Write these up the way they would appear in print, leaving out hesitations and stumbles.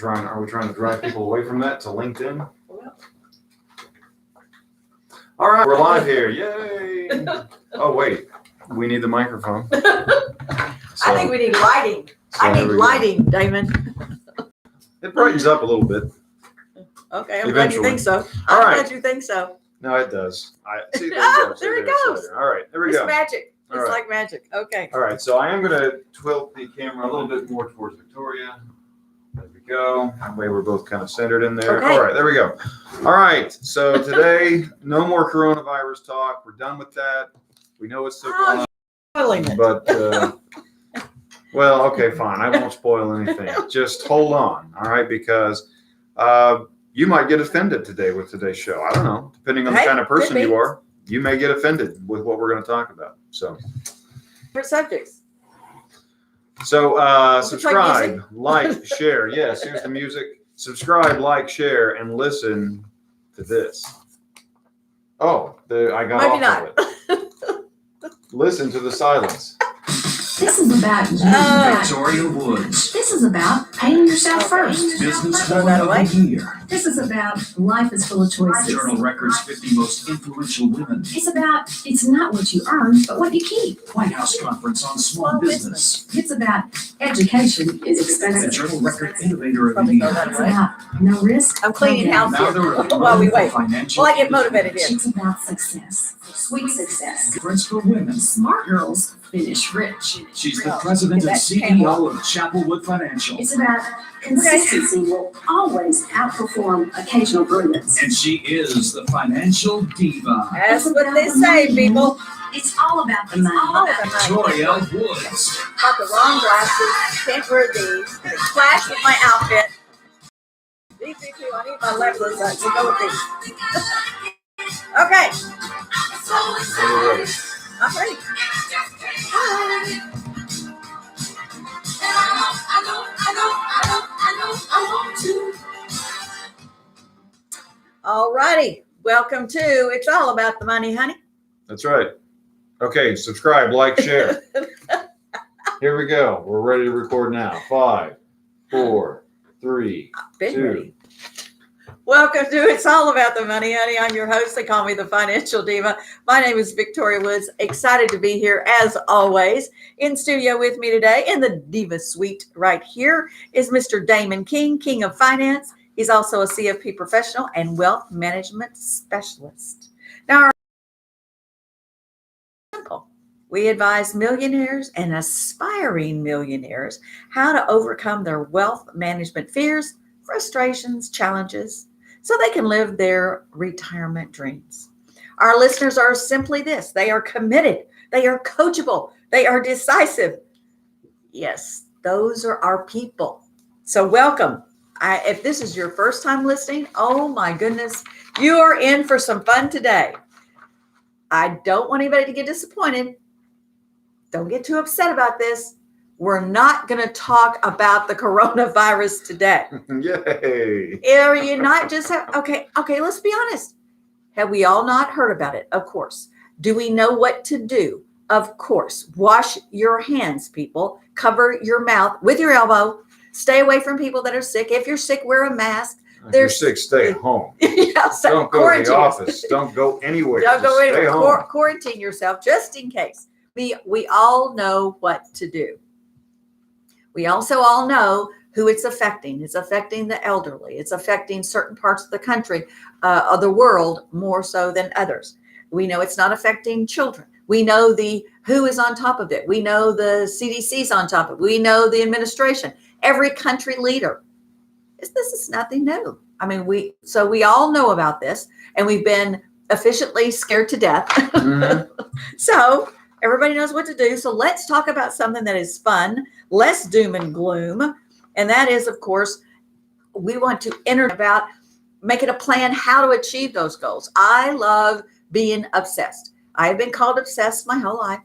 Are we trying to drive people away from that to LinkedIn? All right, we're live here. Yay! Oh, wait. We need the microphone. I think we need lighting. I need lighting, Damon. It brightens up a little bit. Okay, I'm glad you think so. All right. Glad you think so. No, it does. See, there it goes. All right, there we It's go. magic. All It's right. like magic. Okay. All right, so I am going to tilt the camera a little bit more towards Victoria. There we go. That way we're both kind of centered in there. Okay. All right, there we go. All right, so today, no more coronavirus talk. We're done with that. We know it's still going on. Spoiling it. But, well, okay, fine. I won't spoil anything. Just hold on, all right? Because you might get offended today with today's show. I don't know. Depending on the kind of person you are, you may get offended with what we're going to talk about. So, different subjects. So subscribe, like, share. Yes, here's the music. Subscribe, like, share, and listen to this. Oh, I got Maybe off of it. Listen to the silence. This is about you, Victoria Woods. This is about paying yourself first. Business Throw Woman that of away. the Year. This is about life is full of choices. Journal Records 50 Most Influential Women. It's about it's not what you earn, but what you keep. White House Conference on Small Business. It's about education is The expensive. Journal Record Innovator of the Probably throw Year. that It's away. about no risk. I'm cleaning no house gain. Now the road While we for wait. financial Well, I get motivated here. It's about success, sweet success. Conference for Women. Smart girls finish rich. She's the president and CEO of Chapelwood Financial. It's about consistency will always outperform occasional brilliance. And she is the financial diva. That's what they say, people. It's all about the money. Victoria Woods. Got the wrong glasses. Can't wear these. They clash with my outfit. These two, I need my legless to go with these. Okay. I'm ready. All righty. Welcome to It's All About the Money, honey. That's right. Okay, subscribe, like, share. Here we go. We're ready to record now. 5, 4, 3, Been 2. ready. Welcome to It's All About the Money, honey. I'm your host. They call me the Financial Diva. My name is Victoria Woods. Excited to be here as always. In studio with me today in the Diva Suite right here is Mr. Damon King, King of Finance. He's also a CFP professional and wealth management specialist. Now, we advise millionaires and aspiring millionaires how to overcome their wealth management fears, frustrations, challenges, so they can live their retirement dreams. Our listeners are simply this. They are committed. They are coachable. They are decisive. Yes, those are our people. So welcome. If this is your first time listening, oh my goodness, you are in for some fun today. I don't want anybody to get disappointed. Don't get too upset about this. We're not going to talk about the coronavirus today. Yay. Are you not just okay, let's be honest. Have we all not heard about it? Of course. Do we know what to do? Of course. Wash your hands, people. Cover your mouth with your elbow. Stay away from people that are sick. If you're sick, wear a mask. If you're sick, stay at home. Yeah, so Don't go to the office. Don't go anywhere. Don't go Just anywhere. stay home. Quarantine yourself just in case. We all know what to do. We also all know who it's affecting. It's affecting the elderly. It's affecting certain parts of the country, of the world, more so than others. We know it's not affecting children. We know who is on top of it. We know the CDC's on top of it. We know the administration, every country leader. This is nothing new. I mean, we all know about this, and we've been efficiently scared to death. Mm-hmm. So everybody knows what to do. So let's talk about something that is fun, less doom and gloom. And that is, of course, we want to about making a plan how to achieve those goals. I love being obsessed. I have been called obsessed my whole life.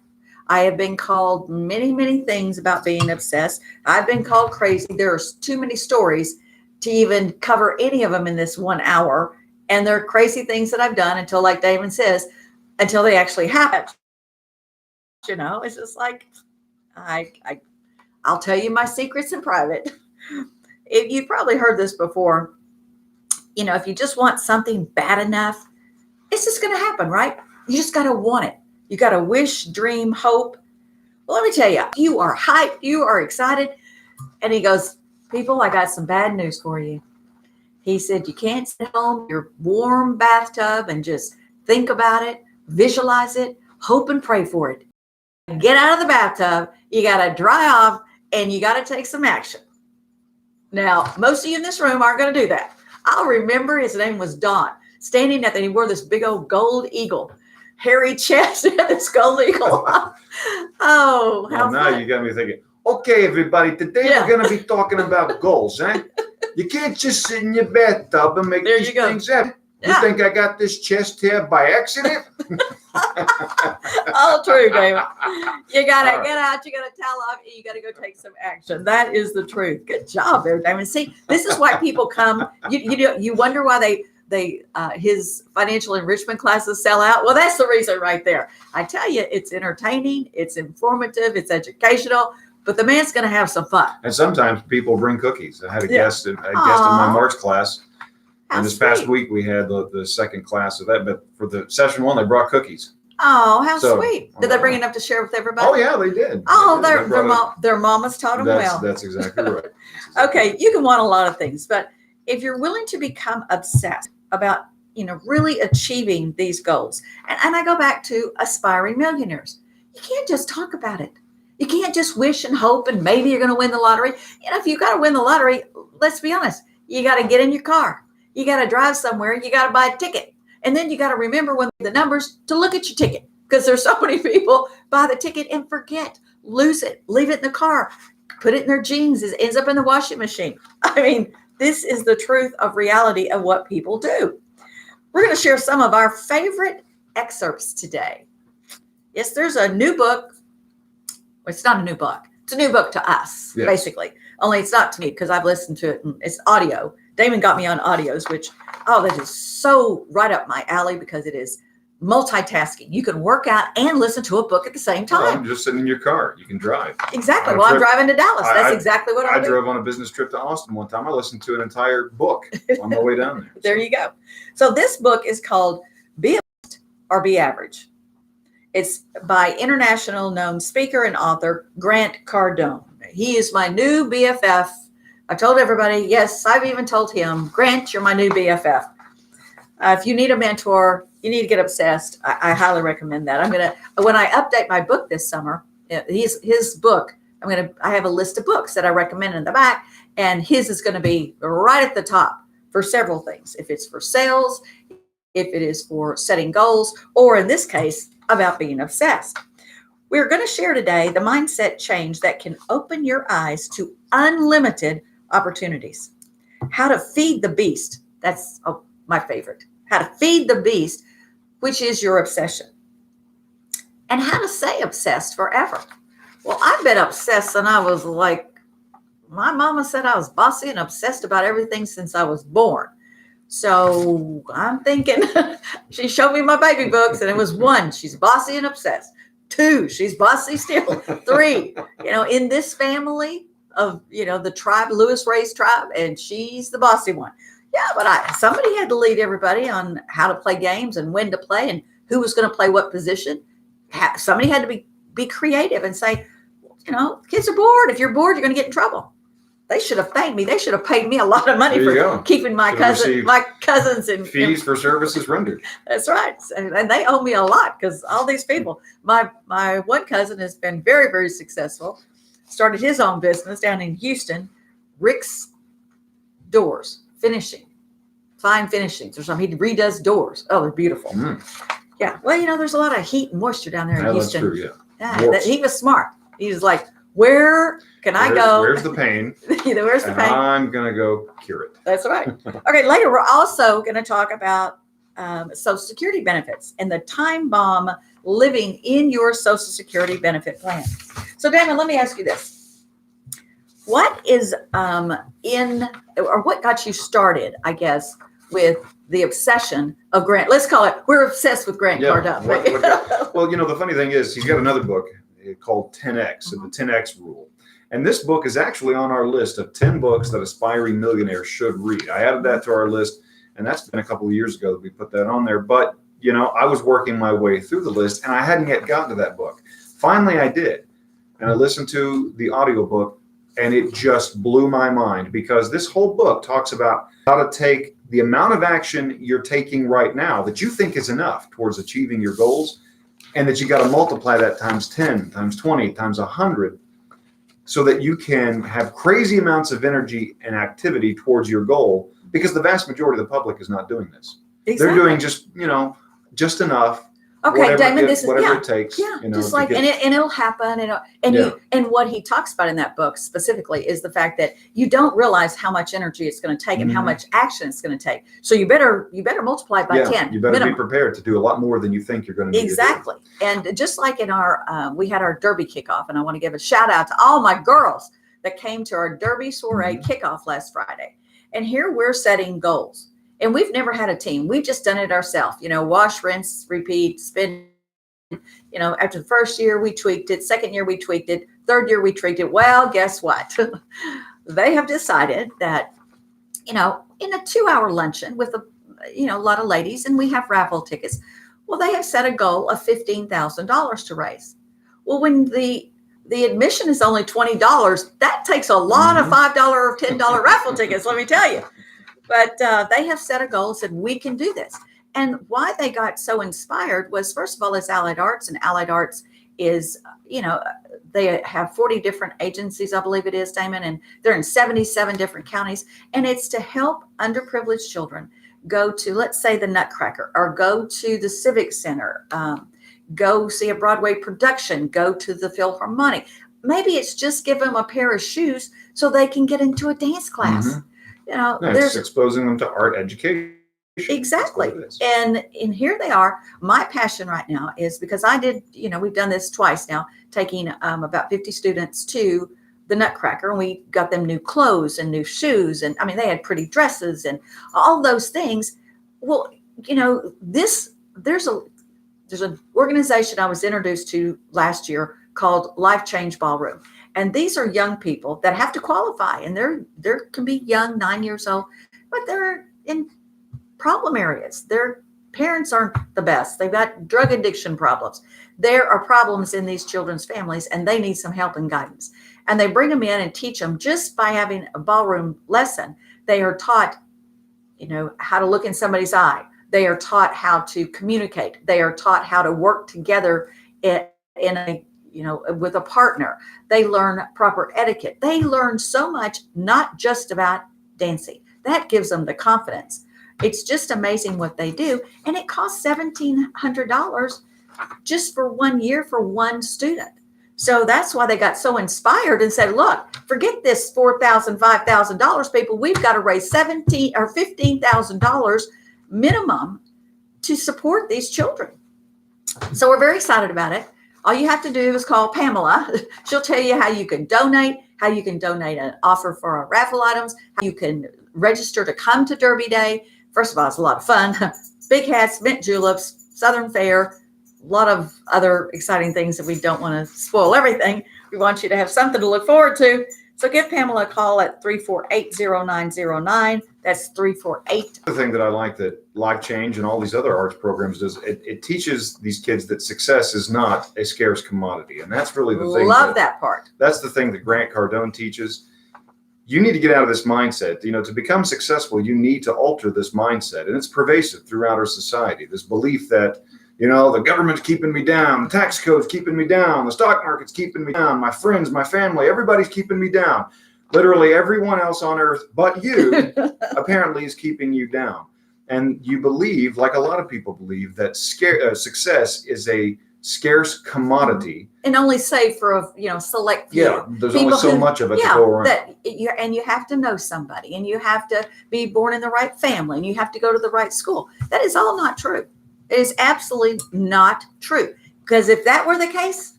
I have been called many, many things about being obsessed. I've been called crazy. There's too many stories to even cover any of them in this 1 hour. And they're crazy things that I've done until, like Damon says, until they actually happen. You know, it's just like, I'll tell you my secrets in private. You've probably heard this before. You know, if you just want something bad enough, it's just going to happen, right? You just got to want it. You got to wish, dream, hope. Well, let me tell you, you are hyped. You are excited. And he goes, people, I got some bad news for you. He said, you can't sit home in your warm bathtub and just think about it, visualize it, hope and pray for it. Get out of the bathtub. You got to dry off and you got to take some action. Now, most of you in this room aren't going to do that. I'll remember his name was Don, standing at he wore this big old gold eagle, hairy chest, and this gold eagle. Oh, how well, now fun. you got me thinking, okay, everybody, today we're going to be talking about goals, eh? You can't just sit in your bathtub and make these things happen. You think I got this chest hair by accident? All true, David. You gotta get out, you gotta towel off, you gotta go take some action. That is the truth. Good job there, David. See, this is why people come. You wonder why his financial enrichment classes sell out. Well, that's the reason right there. I tell you, it's entertaining, it's informative, it's educational, but the man's gonna have some fun. And sometimes people bring cookies. I had a guest in my March class. And this past week we had the second class of that, but for the session one, they brought cookies. Oh, how sweet. Did they bring enough to share with everybody? Oh, yeah, they did. Oh, their mamas taught them well. That's exactly right. Okay, you can want a lot of things, but if you're willing to become obsessed about, really achieving these goals, and I go back to aspiring millionaires, you can't just talk about it. You can't just wish and hope and maybe you're going to win the lottery. If you got to win the lottery, let's be honest, you got to get in your car. You got to drive somewhere. You got to buy a ticket. And then you got to remember when the numbers to look at your ticket, because there's so many people buy the ticket and forget, lose it, leave it in the car, put it in their jeans. It ends up in the washing machine. I mean, this is the truth of reality of what people do. We're going to share some of our favorite excerpts today. Yes, there's a new book. Well, it's not a new book. It's a new book to us, basically. Only it's not to me because I've listened to it. And it's audio. Damon got me on audios, which, that is so right up my alley because it is multitasking. You can work out and listen to a book at the same time. Well, just sitting in your car. You can drive. Exactly. Well, I'm driving to Dallas. That's exactly what I drove on a business trip to Austin one time. I listened to an entire book on my way down there. There you go. So this book is called Be Honest or Be Average. It's by international known speaker and author Grant Cardone. He is my new BFF. I told everybody, yes, I've even told him, Grant, you're my new BFF. If you need a mentor, you need to get obsessed. I highly recommend that. When I update my book this summer, his book, I have a list of books that I recommend in the back, and his is going to be right at the top for several things. If it's for sales, if it is for setting goals, or in this case, about being obsessed. We're going to share today the mindset change that can open your eyes to unlimited opportunities. How to feed the beast. That's my favorite. How to feed the beast, which is your obsession. And how to stay obsessed forever. Well, I've been obsessed since I was my mama said I was bossy and obsessed about everything since I was born. So I'm thinking, she showed me my baby books and it was 1, she's bossy and obsessed. 2, she's bossy still. 3, in this family of, the tribe, Lewis Ray's tribe, and she's the bossy one. Yeah, but somebody had to lead everybody on how to play games and when to play and who was going to play what position. Somebody had to be creative and say, kids are bored. If you're bored, you're going to get in trouble. They should have thanked me. They should have paid me a lot of money for keeping my cousins in fees for services rendered. That's right. And they owe me a lot because all these people, my one cousin has been very, very successful, started his own business down in Houston, Rick's Doors, fine finishings or something. He redoes doors. Oh, they're beautiful. Mm. Yeah. Well, there's a lot of heat and moisture down there in Houston. That's true, yeah. He was smart. He was like, where can I go? Where's the pain? Where's the pain? I'm going to go cure it. That's right. Okay, later we're also going to talk about Social Security benefits and the time bomb living in your Social Security benefit plan. So, Damon, let me ask you this. What is what got you started, I guess, with the obsession of Grant? Let's call it, we're obsessed with Grant Cardone. Well, the funny thing is he's got another book called 10X, and the 10X rule. And this book is actually on our list of 10 books that aspiring millionaires should read. I added that to our list, and that's been a couple of years ago that we put that on there. But, you know, I was working my way through the list, and I hadn't yet gotten to that book. Finally, I did. And I listened to the audiobook, and it just blew my mind, because this whole book talks about how to take the amount of action you're taking right now that you think is enough towards achieving your goals, and that you got to multiply that times 10, times 20, times 100, so that you can have crazy amounts of energy and activity towards your goal, because the vast majority of the public is not doing this. Exactly. They're doing just, you know, just enough. Okay, Damon, whatever it takes. Yeah, you know, just like, and it'll happen. And what he talks about in that book specifically is the fact that you don't realize how much energy it's going to take and how much action it's going to take. So you better multiply it by 10. You better minimum. be prepared to do a lot more than you think you're going to need. Exactly. And just like in our, we had our Derby kickoff, and I want to give a shout out to all my girls that came to our Derby soiree kickoff last Friday. And here we're setting goals. And we've never had a team. We've just done it ourselves. You know, wash, rinse, repeat, spin. You know, after the first year, we tweaked it. Second year, we tweaked it. Third year, we tweaked it. Well, guess what? They have decided that, you know, in a 2-hour luncheon with a lot of ladies, and we have raffle tickets. Well, they have set a goal of $15,000 to raise. Well, when the admission is only $20, that takes a lot of $5 or $10 raffle tickets, let me tell you. But they have set a goal, said we can do this. And why they got so inspired was, first of all, it's Allied Arts, and Allied Arts is, you know, they have 40 different agencies, I believe it is, Damon, and they're in 77 different counties. And it's to help underprivileged children go to, let's say, the Nutcracker, or go to the Civic Center, go see a Broadway production, go to the Philharmonic. Maybe it's just give them a pair of shoes so they can get into a dance class. You know, it's exposing them to art education. Exactly. And here they are. My passion right now is, because I did, you know, we've done this twice now, taking about 50 students to the Nutcracker, and we got them new clothes and new shoes. And I mean, they had pretty dresses and all those things. Well, you know, there's an organization I was introduced to last year called Life Change Ballroom. And these are young people that have to qualify, and there can be young, 9 years old, but they're in problem areas. Their parents aren't the best. They've got drug addiction problems. There are problems in these children's families, and they need some help and guidance. And they bring them in and teach them just by having a ballroom lesson. They are taught, you know, how to look in somebody's eye. They are taught how to communicate. They are taught how to work together in a, you know, with a partner. They learn proper etiquette. They learn so much, not just about dancing. That gives them the confidence. It's just amazing what they do. And it costs $1,700 just for 1 year for one student. So that's why they got so inspired and said, look, forget this $4,000, $5,000, people. We've got to raise $17,000 or $15,000 minimum to support these children. So we're very excited about it. All you have to do is call Pamela. She'll tell you how you can donate, an offer for our raffle items, how you can register to come to Derby Day. First of all, it's a lot of fun. Big hats, mint juleps, Southern Fair, a lot of other exciting things that we don't want to spoil everything. We want you to have something to look forward to. So give Pamela a call at 348-0909. That's 348. The thing that I like that Life Change and all these other arts programs does, it teaches these kids that success is not a scarce commodity. And that's really the thing. Love that part. That's the thing that Grant Cardone teaches. You need to get out of this mindset. You know, to become successful, you need to alter this mindset. And it's pervasive throughout our society. This belief that, you know, the government's keeping me down, the tax code's keeping me down, the stock market's keeping me down, my friends, my family, everybody's keeping me down. Literally everyone else on earth but you apparently is keeping you down. And you believe, like a lot of people believe, that success is a scarce commodity. And only safe for a select few. Yeah, there's only so much of it to go around. And you have to know somebody, and you have to be born in the right family, and you have to go to the right school. That is all not true. It is absolutely not true. Because if that were the case,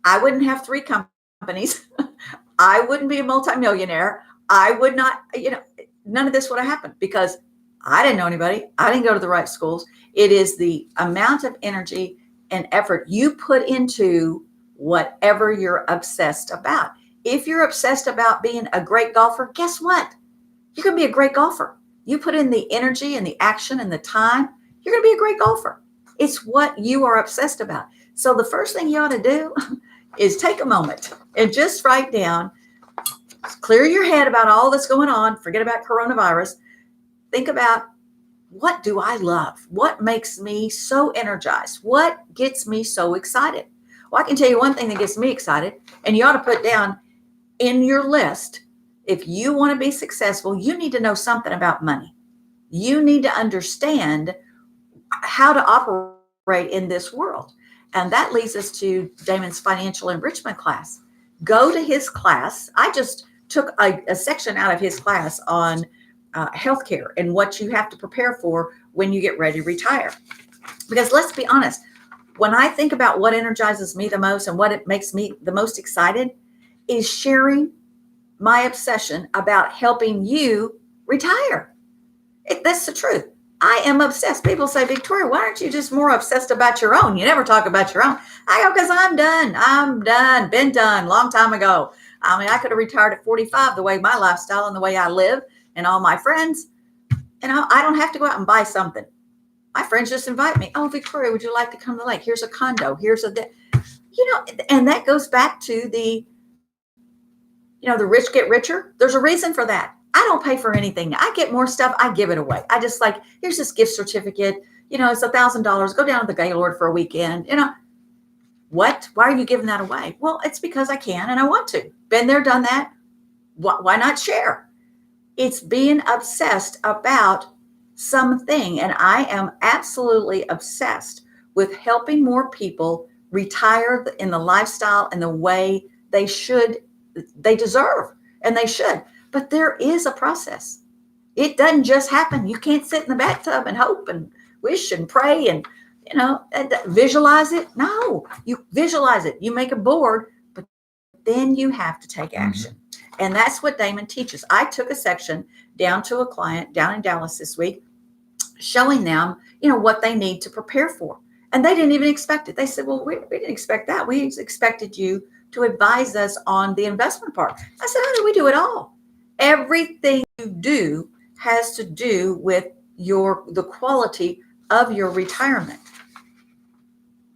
I wouldn't have 3 companies. I wouldn't be a multimillionaire. I would not, none of this would have happened because I didn't know anybody. I didn't go to the right schools. It is the amount of energy and effort you put into whatever you're obsessed about. If you're obsessed about being a great golfer, guess what? You're going to be a great golfer. You put in the energy and the action and the time, you're going to be a great golfer. It's what you are obsessed about. So the first thing you ought to do is take a moment and just write down, clear your head about all that's going on. Forget about coronavirus. Think about, what do I love? What makes me so energized? What gets me so excited? Well, I can tell you one thing that gets me excited, and you ought to put down in your list, if you want to be successful, you need to know something about money. You need to understand how to operate in this world. And that leads us to Damon's financial enrichment class. Go to his class. I just took a section out of his class on healthcare and what you have to prepare for when you get ready to retire. Because let's be honest, when I think about what energizes me the most and what it makes me the most excited is sharing my obsession about helping you retire. That's the truth. I am obsessed. People say, Victoria, why aren't you just more obsessed about your own? You never talk about your own. I go, because I'm done, been done long time ago. I mean, I could have retired at 45 the way my lifestyle and the way I live and all my friends. And I don't have to go out and buy something. My friends just invite me. Oh, Victoria, would you like to come to the lake? Here's a condo. Here's and that goes back to the rich get richer. There's a reason for that. I don't pay for anything. I get more stuff. I give it away. I just here's this gift certificate. It's $1,000. Go down to the Gaylord for a weekend. What? Why are you giving that away? Well, it's because I can and I want to. Been there, done that. Why not share? It's being obsessed about something. And I am absolutely obsessed with helping more people retire in the lifestyle and the way they deserve, and they should. But there is a process. It doesn't just happen. You can't sit in the bathtub and hope and wish and pray and visualize it. No, you visualize it. You make a board, but then you have to take action. Mm-hmm. And that's what Damon teaches. I took a section down to a client down in Dallas this week, showing them, what they need to prepare for. And they didn't even expect it. They said, well, we didn't expect that. We expected you to advise us on the investment part. I said, honey, we do it all. Everything you do has to do with the quality of your retirement.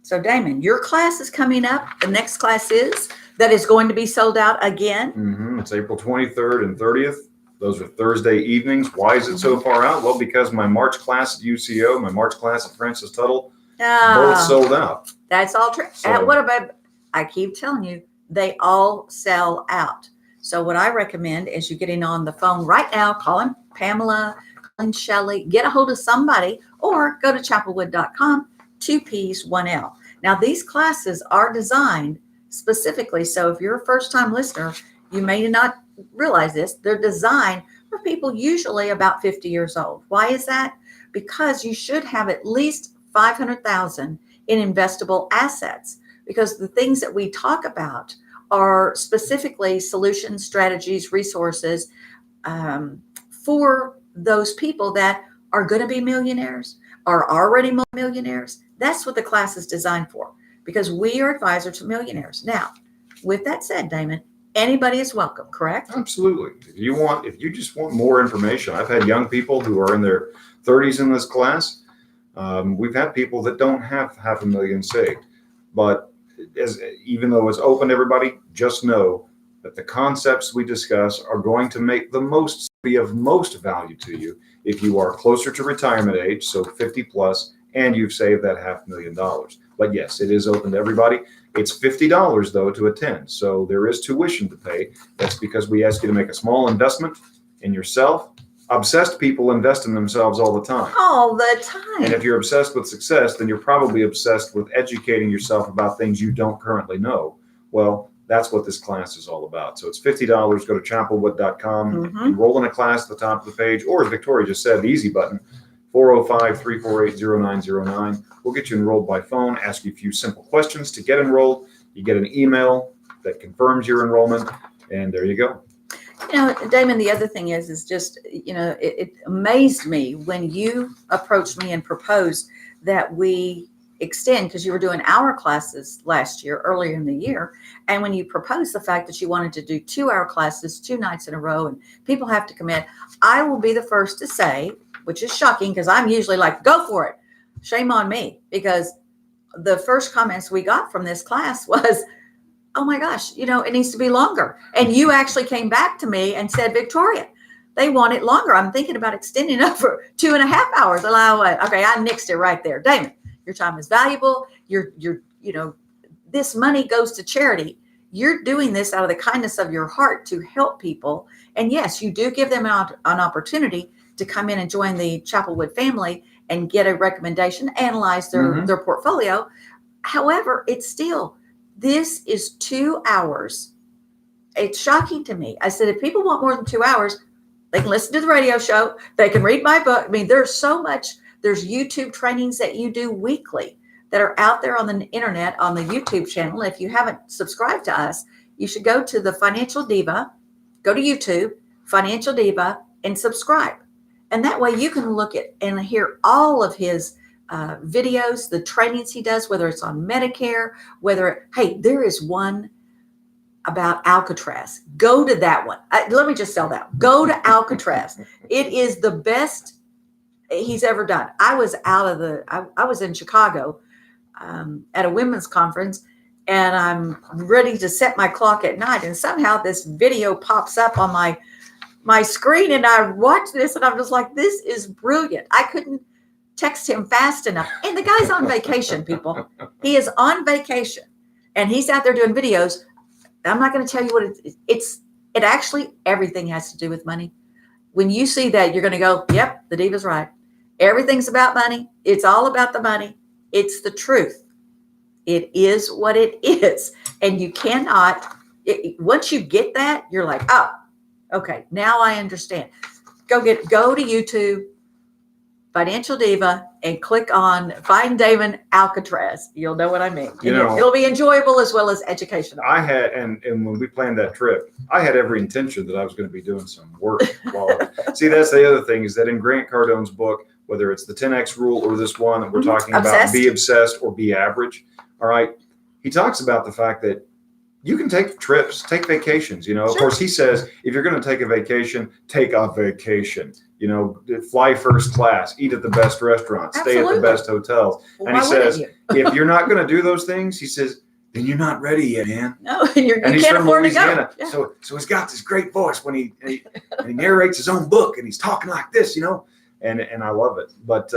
So Damon, your class is coming up. The next class that is going to be sold out again. Mm-hmm. It's April 23rd and 30th. Those are Thursday evenings. Why is it so far out? Well, because my March class at UCO, my March class at Francis Tuttle, both sold out. That's all true. So, what about, I keep telling you, they all sell out. So what I recommend is you getting on the phone right now, calling Pamela, calling Shelley, get a hold of somebody, or go to chapelwood.com, 2 P's, 1 L. Now, these classes are designed specifically. So if you're a first-time listener, you may not realize this. They're designed for people usually about 50 years old. Why is that? Because you should have at least $500,000 in investable assets, because the things that we talk about are specifically solutions, strategies, resources for those people that are going to be millionaires, are already millionaires. That's what the class is designed for, because we are advisors to millionaires. Now, with that said, Damon, anybody is welcome, correct? Absolutely. If you just want more information, I've had young people who are in their 30s in this class. We've had people that don't have $500,000 saved, but even though it's open to everybody, just know that the concepts we discuss are going to be of most value to you if you are closer to retirement age, so 50 plus, and you've saved that $500,000. But yes, it is open to everybody. It's $50 though to attend, so there is tuition to pay. That's because we ask you to make a small investment in yourself. Obsessed people invest in themselves all the time. All the time. And if you're obsessed with success, then you're probably obsessed with educating yourself about things you don't currently know. Well, that's what this class is all about. So it's $50. Go to chapelwood.com, enroll in a class at the top of the page, or as Victoria just said, the easy button, 405-348-0909. We'll get you enrolled by phone, ask you a few simple questions to get enrolled. You get an email that confirms your enrollment, and there you go. Damon, the other thing is just, it amazed me when you approached me and proposed that we extend, because you were doing hour classes last year, earlier in the year. And when you proposed the fact that you wanted to do 2-hour classes 2 nights in a row and people have to commit, I will be the first to say, which is shocking because I'm usually like, go for it. Shame on me, because the first comments we got from this class was, oh my gosh, it needs to be longer. And you actually came back to me and said, Victoria, they want it longer. I'm thinking about extending it for 2.5 hours. And I went, okay, I nixed it right there. Damon, your time is valuable. This money goes to charity. You're doing this out of the kindness of your heart to help people. And yes, you do give them an opportunity to come in and join the Chapelwood family and get a recommendation, analyze their portfolio. However, it's still, this is 2 hours. It's shocking to me. I said, if people want more than 2 hours, they can listen to the radio show. They can read my book. I mean, there's so much. There's YouTube trainings that you do weekly that are out there on the internet, on the YouTube channel. If you haven't subscribed to us, you should go to the Financial Diva, go to YouTube, Financial Diva, and subscribe. And that way you can look at and hear all of his videos, the trainings he does, whether it's on Medicare, hey, there is one about Alcatraz. Go to that one. Let me just sell that. Go to Alcatraz. It is the best he's ever done. I was I was in Chicago at a women's conference, and I'm ready to set my clock at night. And somehow this video pops up on my screen, and I watch this, and I'm just like, this is brilliant. I couldn't text him fast enough. And the guy's on vacation, people. He is on vacation, and he's out there doing videos. I'm not going to tell you what it actually, everything has to do with money. When you see that, you're going to go, yep, the diva's right. Everything's about money. It's all about the money. It's the truth. It is what it is. And you cannot, once you get that, you're like, oh, okay, now I understand. Go to YouTube, Financial Diva, and click on Find Damon Alcatraz. You'll know what I mean. It'll be enjoyable as well as educational. I had, and when we planned that trip, I had every intention that I was going to be doing some work. See, that's the other thing, is that in Grant Cardone's book, whether it's the 10X rule or this one that we're talking about, be obsessed or be average. All right. He talks about the fact that you can take trips, take vacations. Of course, he says, if you're going to take a vacation, take a vacation. Fly first class, eat at the best restaurants, stay at the best hotels. Well, and he says, if you're not going to do those things, he says, then you're not ready yet, man. No, you he's can't from afford Louisiana. to go. Yeah. So he's got this great voice when he narrates his own book, and he's talking like this, and I love it. But,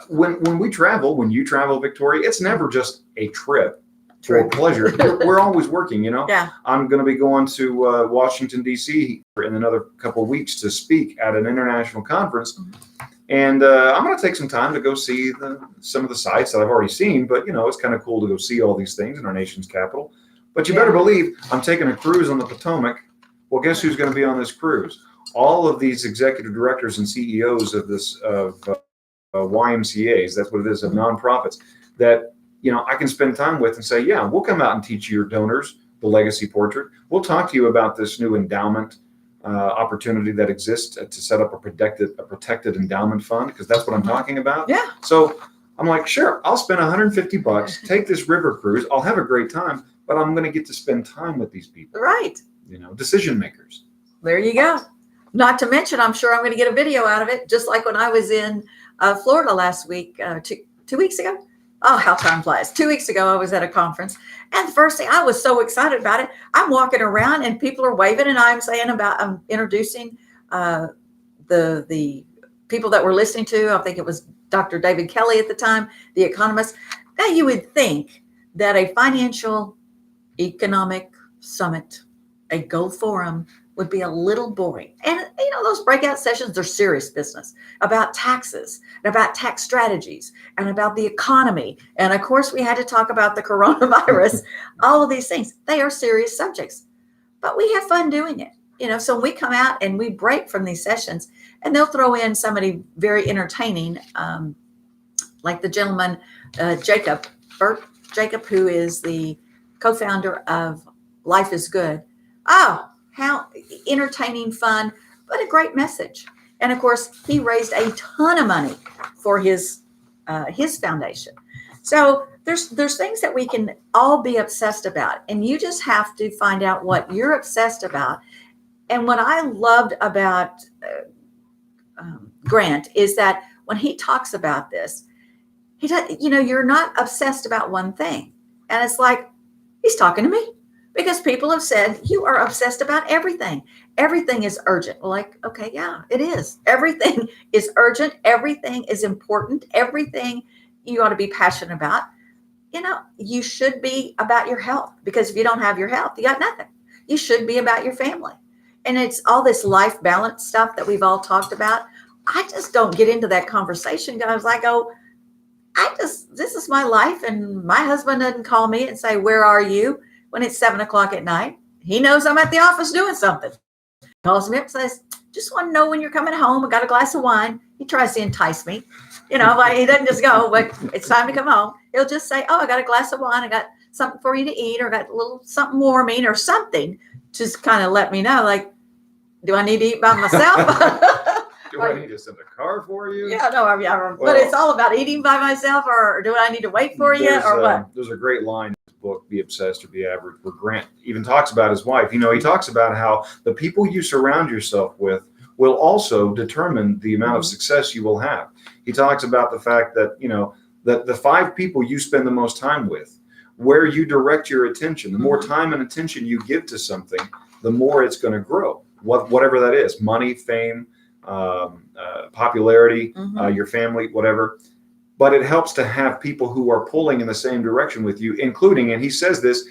when we travel, when you travel, Victoria, it's never just a trip for pleasure. We're always working, Yeah. I'm going to be going to Washington, D.C. in another couple of weeks to speak at an international conference. And I'm going to take some time to go see some of the sites that I've already seen. But, it's kind of cool to go see all these things in our nation's capital. But you better believe I'm taking a cruise on the Potomac. Well, guess who's going to be on this cruise? All of these executive directors and CEOs of YMCAs, that's what it is, of nonprofits, that I can spend time with and say, yeah, we'll come out and teach your donors the legacy portrait. We'll talk to you about this new endowment opportunity that exists to set up a protected endowment fund, because that's what I'm talking about. Yeah. So I'm like, sure, I'll spend $150, take this river cruise. I'll have a great time, but I'm going to get to spend time with these people. Right. Decision makers. There you go. Not to mention, I'm sure I'm going to get a video out of it, just like when I was in Florida last week, 2 weeks ago. Oh, how time flies. 2 weeks ago, I was at a conference, and the first thing, I was so excited about it. I'm walking around and people are waving, and I'm introducing the people that we're listening to. I think it was Dr. David Kelly at the time, the economist. Now, you would think that a financial economic summit, a gold forum, would be a little boring. And, those breakout sessions, they're serious business about taxes and about tax strategies and about the economy. And of course, we had to talk about the coronavirus, all of these things. They are serious subjects, but we have fun doing it. So we come out and we break from these sessions, and they'll throw in somebody very entertaining, like the gentleman, Bert Jacob, who is the co-founder of Life is Good. Oh, how entertaining, fun, but a great message. And of course, he raised a ton of money for his his foundation. So there's things that we can all be obsessed about, and you just have to find out what you're obsessed about. And what I loved about Grant is that when he talks about this, he does, you're not obsessed about one thing. And it's like, he's talking to me, because people have said, you are obsessed about everything. Everything is urgent. Like, okay, yeah, it is. Everything is urgent. Everything is important. Everything you ought to be passionate about. You should be about your health, because if you don't have your health, you got nothing. You should be about your family. And it's all this life balance stuff that we've all talked about. I just don't get into that conversation, guys. I go, this is my life. And my husband doesn't call me and say, where are you? When it's 7:00 at night. He knows I'm at the office doing something. He calls me up and says, just want to know when you're coming home. I got a glass of wine. He tries to entice me. But he doesn't just go, but it's time to come home. He'll just say, oh, I got a glass of wine. I got something for you to eat, or got a little something warming or something. Just kind of let me know, like, do I need to eat by myself? Do I need to send a car for you? Yeah, no, but it's all about eating by myself, or do I need to wait for you, or what? There's a great line in this book, Be Obsessed or Be Average, where Grant even talks about his wife. He talks about how the people you surround yourself with will also determine the amount of success you will have. He talks about the fact that, that the 5 people you spend the most time with, where you direct your attention, the more time and attention you give to something, the more it's going to grow. Whatever that is, money, fame, popularity, your family, whatever. But it helps to have people who are pulling in the same direction with you, including, and he says this,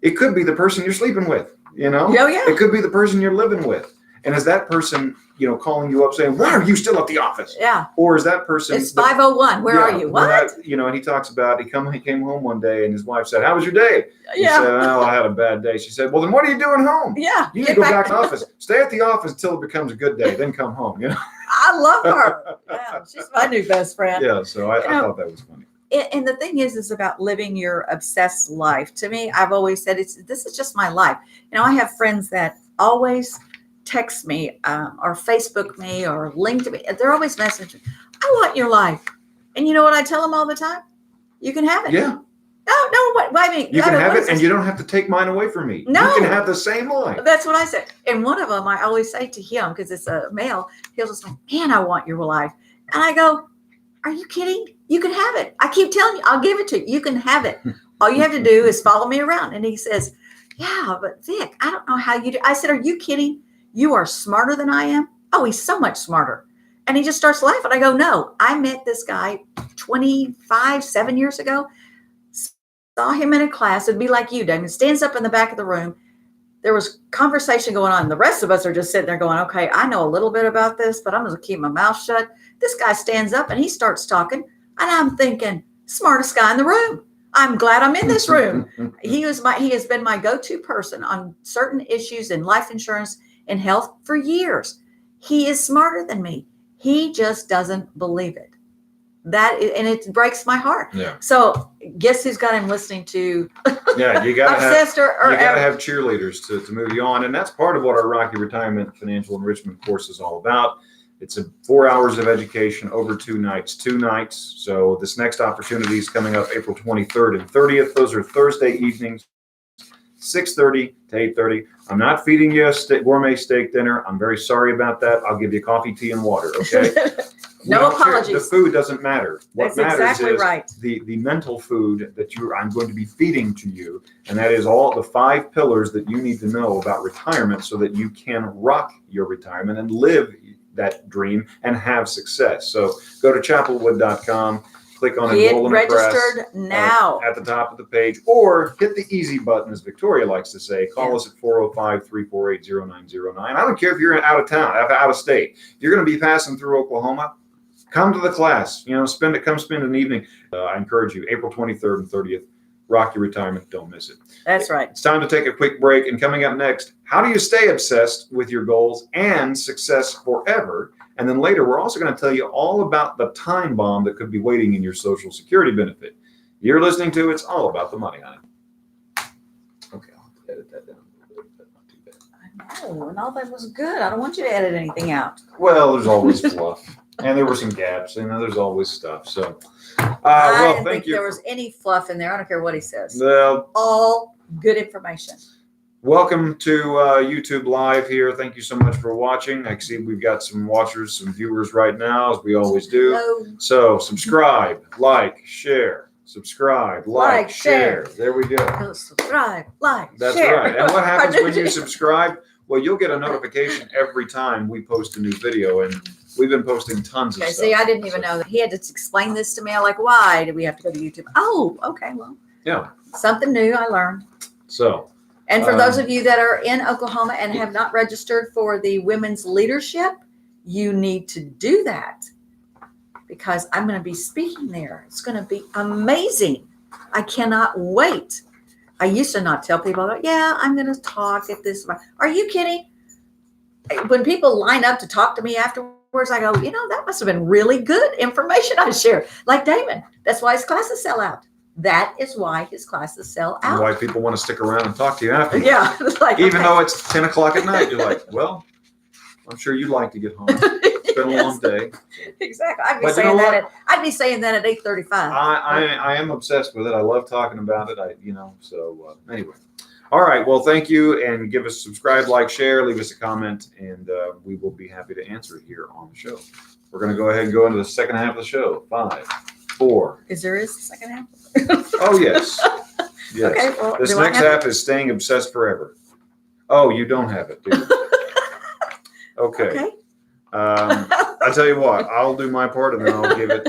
it could be the person you're sleeping with, Oh, yeah. It could be the person you're living with. And is that person, calling you up saying, why are you still at the office? Yeah. Or is that person? It's 5:01. Where are you? What? And he talks about, he came home one day and his wife said, how was your day? He Yeah. said, oh, I had a bad day. She said, well, then what are you doing home? Yeah. You need to go back to the office. Stay at the office until it becomes a good day, then come home. I love her. Yeah, she's my new best friend. Yeah, so I thought that was funny. And the thing is about living your obsessed life. To me, I've always said this is just my life. I have friends that always text me or Facebook me or link me. They're always messaging, I want your life. And you know what I tell them all the time? You can have it. Yeah. No, what I mean, you can have it, and you don't have to take mine away from me. No. You can have the same life. That's what I said. And one of them, I always say to him, because it's a male, he'll just like, man, I want your life. And I go, are you kidding? You can have it. I keep telling you, I'll give it to you. You can have it. All you have to do is follow me around. And he says, yeah, but Vic, I don't know how you do. I said, are you kidding? You are smarter than I am. Oh, he's so much smarter. And he just starts laughing. I go, no, I met this guy 7 years ago. Saw him in a class. It'd be like you, Damon. Stands up in the back of the room. There was conversation going on. The rest of us are just sitting there going, okay, I know a little bit about this, but I'm going to keep my mouth shut. This guy stands up and he starts talking. And I'm thinking, smartest guy in the room. I'm glad I'm in this room. He has been my go-to person on certain issues in life insurance and health for years. He is smarter than me. He just doesn't believe it. And it breaks my heart. Yeah. So guess who's got him listening to Yeah, you gotta Obsessed have cheerleaders to move you on. And that's part of what our Rocky Retirement Financial Enrichment course is all about. It's 4 hours of education over 2 nights. So this next opportunity is coming up April 23rd and 30th. Those are Thursday evenings, 6:30 to 8:30. I'm not feeding you a gourmet steak dinner. I'm very sorry about that. I'll give you coffee, tea, and water, okay? No apologies. The food doesn't matter. What That's matters exactly is right. the mental food that I'm going to be feeding to you, and that is all the 5 pillars that you need to know about retirement so that you can rock your retirement and live that dream and have success. So go to chapelwood.com, click on Get Enroll and Impress registered now. at the top of the page, or hit the easy button, as Victoria likes to say. Call us at 405-348-0909. I don't care if you're out of town, out of state. If you're going to be passing through Oklahoma, come to the class. Come spend an evening. I encourage you, April 23rd and 30th. Rock your retirement. Don't miss it. That's right. It's time to take a quick break. And coming up next, how do you stay obsessed with your goals and success forever? And then later, we're also going to tell you all about the time bomb that could be waiting in your Social Security benefit. You're listening to It's All About the Money, honey. Okay, I'll edit that down a little bit. Not too bad. I know, and all that was good. I don't want you to edit anything out. Well, there's always fluff. And there were some gaps. There's always stuff. So, I well, didn't thank think you. there was any fluff in there. I don't care what he says. Well, All good information. welcome to YouTube Live here. Thank you so much for watching. I can see we've got some watchers, some viewers right now, as we always do. Hello. So subscribe, like, share. Subscribe, like, share. There we go. Go subscribe, like, That's share. right. And what happens when you Pardon? subscribe? Well, you'll get a notification every time we post a new video, and we've been posting tons of Okay, stuff. see, I didn't even So, know that he had to explain this to me. I'm like, why do we have to go to YouTube? Oh, okay, well, Yeah. something new I learned. So, And for those of you that are in Oklahoma and have not registered for the women's leadership, you need to do that because I'm going to be speaking there. It's going to be amazing. I cannot wait. I used to not tell people, yeah, I'm going to talk at this. Are you kidding? When people line up to talk to me afterwards, I go, that must have been really good information I shared. Like Damon, that's why his classes sell out. That is why his classes sell out. why people want to stick around and talk to you after. Yeah. It's like, Even okay. though it's 10 o'clock at night, you're like, well, I'm sure you'd like to get home. It's been a long day. Exactly. I'd be But you saying know that I'd be saying that at 8:35. I am obsessed with it. I love talking about it. So anyway. All right. Well, thank you. And give us subscribe, like, share, leave us a comment, and we will be happy to answer it here on the show. We're going to go ahead and go into the second half of the show. 5, 4. Is there a second half? Oh, yes. Yes. Okay. Well, This do I next have half is staying obsessed forever. Oh, you don't have it, do you? Okay. Okay. I tell you what, I'll do my part and then I'll give it.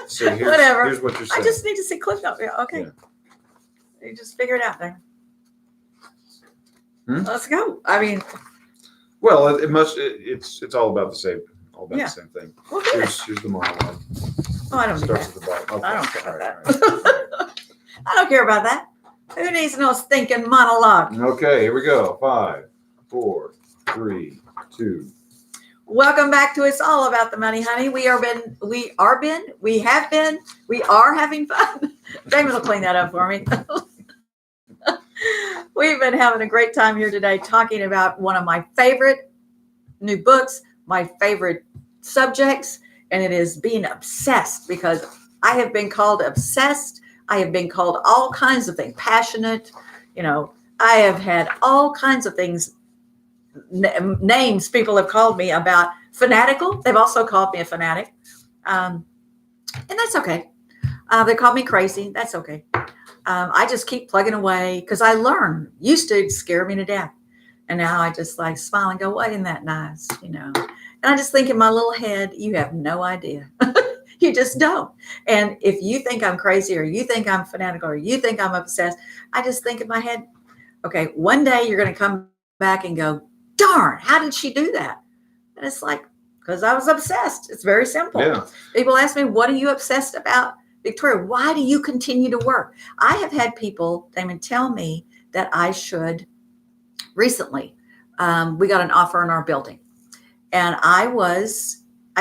So Whatever. Here's what you're saying. I just need to see Cliff Note. Yeah, okay. Yeah. You just figure it out there. Hmm? Let's go. I mean, Well, it's all about the same. All about Yeah. the same thing. we'll do it. Here's the monologue. Oh, I don't do Starts that. at the bottom. Okay. I don't care All about right, all right. I don't care about that. Who needs no stinking monologue? Okay, here we go. 5, 4, 3, 2. Welcome back to It's All About the Money, honey. We have been, we are having fun. Damon will clean that up for me. We've been having a great time here today talking about one of my favorite new books, my favorite subjects, and it is being obsessed, because I have been called obsessed. I have been called all kinds of things, passionate. I have had all kinds of things, names people have called me about. Fanatical. They've also called me a fanatic. And that's okay. They call me crazy. That's okay. I just keep plugging away because I learn. Used to scare me to death. And now I just like smile and go, well, isn't that nice? And I just think in my little head, you have no idea. You just don't. And if you think I'm crazy, or you think I'm fanatical, or you think I'm obsessed, I just think in my head, okay, one day you're going to come back and go, darn, how did she do that? And it's like, because I was obsessed. It's very simple. Yeah. People ask me, what are you obsessed about, Victoria? Why do you continue to work? I have had people, Damon, tell me that I should. Recently, we got an offer in our building. And I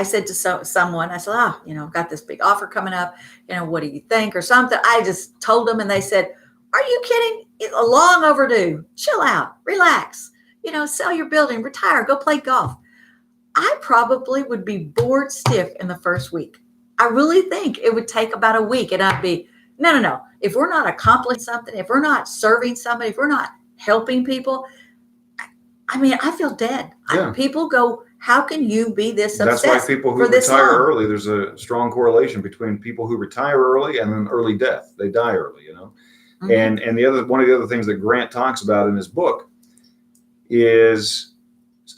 said to someone, I said, got this big offer coming up. What do you think, or something? I just told them, and they said, are you kidding? It's long overdue. Chill out, relax, sell your building, retire, go play golf. I probably would be bored stiff in the first week. I really think it would take about a week, and I'd be, no. If we're not accomplishing something, if we're not serving somebody, if we're not helping people, I feel dead. Yeah. People go, how can you be this obsessed? That's why people who for this retire long? early, there's a strong correlation between people who retire early and then early death. They die early, Mhm. And one of the other things that Grant talks about in his book is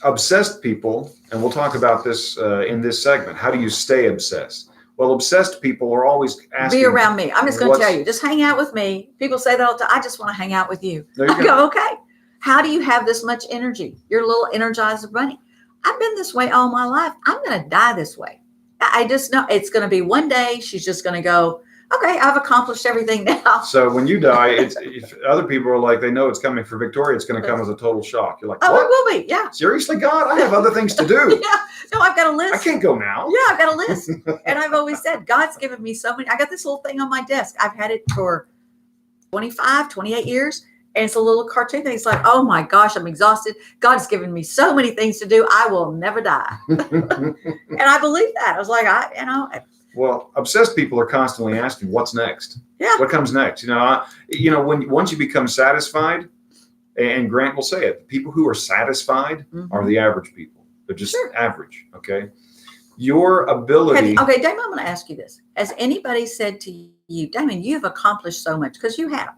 obsessed people, and we'll talk about this in this segment. How do you stay obsessed? Well, obsessed people are always asking. Be around me. I'm just going to what's- tell you, just hang out with me. People say that all the time. I just want to hang out with you. There you I go, okay. How do you have this much energy? You're a little energized bunny. I've been this way all my life. I'm going to die this way. I just know it's going to be one day. She's just going to go, okay, I've accomplished everything now. So when you die, if other people are like, they know it's coming for Victoria, it's going to come as a total shock. You're like, Oh, what? it will be. Yeah. Seriously, God, I have other things to do. Yeah. No, I've got a list. I can't go now. Yeah, I've got a list. And I've always said, God's given me so many. I got this little thing on my desk. I've had it for 25, 28 years. And it's a little cartoon thing. It's like, oh my gosh, I'm exhausted. God's given me so many things to do. I will never die. And I believe that. I was like, Well, obsessed people are constantly asking, "What's next? Yeah. What comes next?" Once you become satisfied, and Grant will say it, people who are satisfied are the average people. They're just average. Okay. Your ability. Okay, Damon, I'm going to ask you this: has anybody said to you, Damon, you've accomplished so much? Because you have.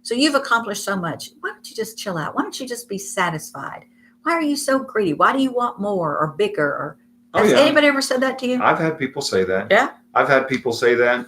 So you've accomplished so much. Why don't you just chill out? Why don't you just be satisfied? Why are you so greedy? Why do you want more or bigger? Or has anybody ever said that to you? I've had people say that. Yeah. I've had people say that,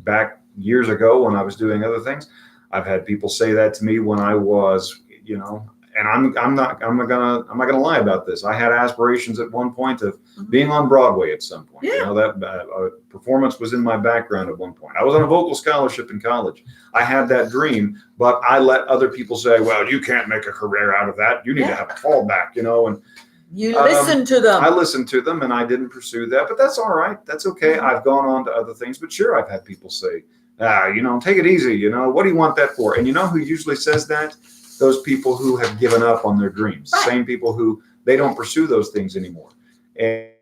back years ago when I was doing other things. I've had people say that to me when I was, and I'm not gonna lie about this. I had aspirations at one point of being on Broadway at some point. Yeah. That performance was in my background at one point. I was on a vocal scholarship in college. I had that dream, but I let other people say, "Well, you can't make a career out of that. You need to have a fallback," and you listen to them. I listened to them and I didn't pursue that, but that's all right. That's okay. I've gone on to other things, but sure, I've had people say, take it easy. What do you want that for? And you know who usually says that? Those people who have given up on their dreams, Right. Same people who they don't pursue those things anymore.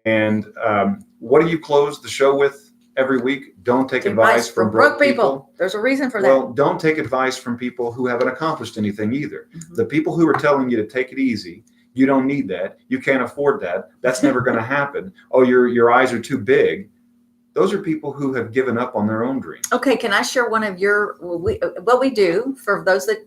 And what do you close the show with every week? Don't take advice from broke people. There's a reason for that. Well, don't take advice from people who haven't accomplished anything either. The people who are telling you to take it easy, you don't need that. You can't afford that. That's never going to happen. Oh, your eyes are too big. Those are people who have given up on their own dreams. Okay, can I share one of what we do for those that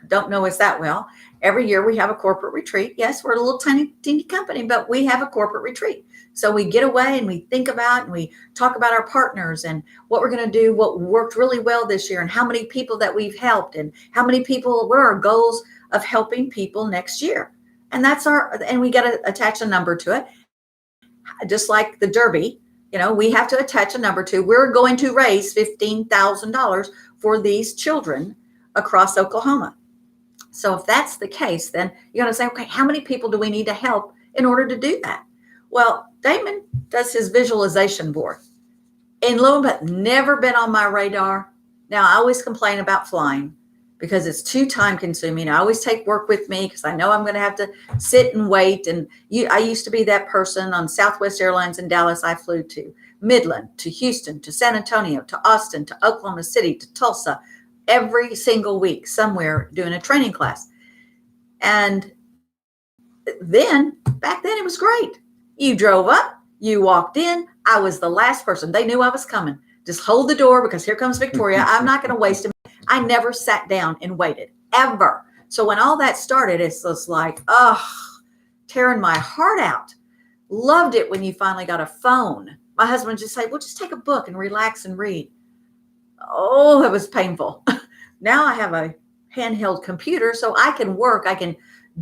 don't know us that well? Every year we have a corporate retreat. Yes, we're a little teeny company, but we have a corporate retreat. So we get away and we think about and we talk about our partners and what we're going to do, what worked really well this year, and how many people that we've helped, and what are our goals of helping people next year. And and we got to attach a number to it. Just like the Derby, we have to attach a number to. We're going to raise $15,000 for these children across Oklahoma. So if that's the case, then you're going to say, okay, how many people do we need to help in order to do that? Well, Damon does his visualization board. And lo and behold, never been on my radar. Now, I always complain about flying because it's too time consuming. I always take work with me because I know I'm going to have to sit and wait. And I used to be that person on Southwest Airlines in Dallas. I flew to Midland, to Houston, to San Antonio, to Austin, to Oklahoma City, to Tulsa, every single week somewhere doing a training class. And back then it was great. You drove up, you walked in. I was the last person. They knew I was coming. Just hold the door because here comes Victoria. I'm not going to waste a minute. I never sat down and waited, ever. So when all that started, it's just like, tearing my heart out. Loved it when you finally got a phone. My husband just said, well, just take a book and relax and read. Oh, it was painful. Now I have a handheld computer so I can work. I can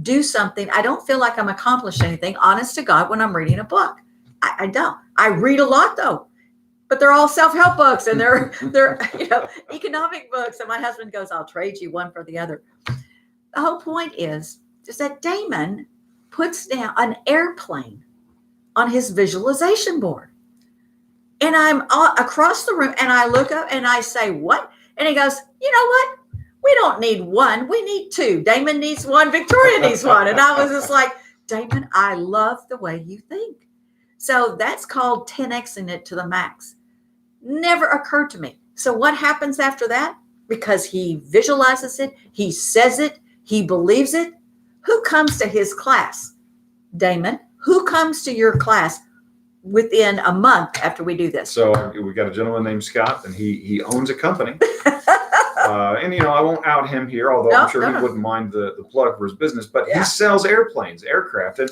do something. I don't feel like I'm accomplishing anything, honest to God, when I'm reading a book. I don't. I read a lot though, but they're all self-help books and they're economic books. And my husband goes, I'll trade you one for the other. The whole point is that Damon puts down an airplane on his visualization board. And I'm across the room and I look up and I say, what? And he goes, you know what? We don't need one. We need two. Damon needs one. Victoria needs one. And I was just like, Damon, I love the way you think. So that's called 10Xing it to the max. Never occurred to me. So what happens after that? Because he visualizes it, he says it, he believes it. Who comes to his class? Damon, who comes to your class within a month after we do this? So we got a gentleman named Scott, and he owns a company. And I won't out him here, although I'm sure he wouldn't mind the plug for his business. But he sells aircraft, and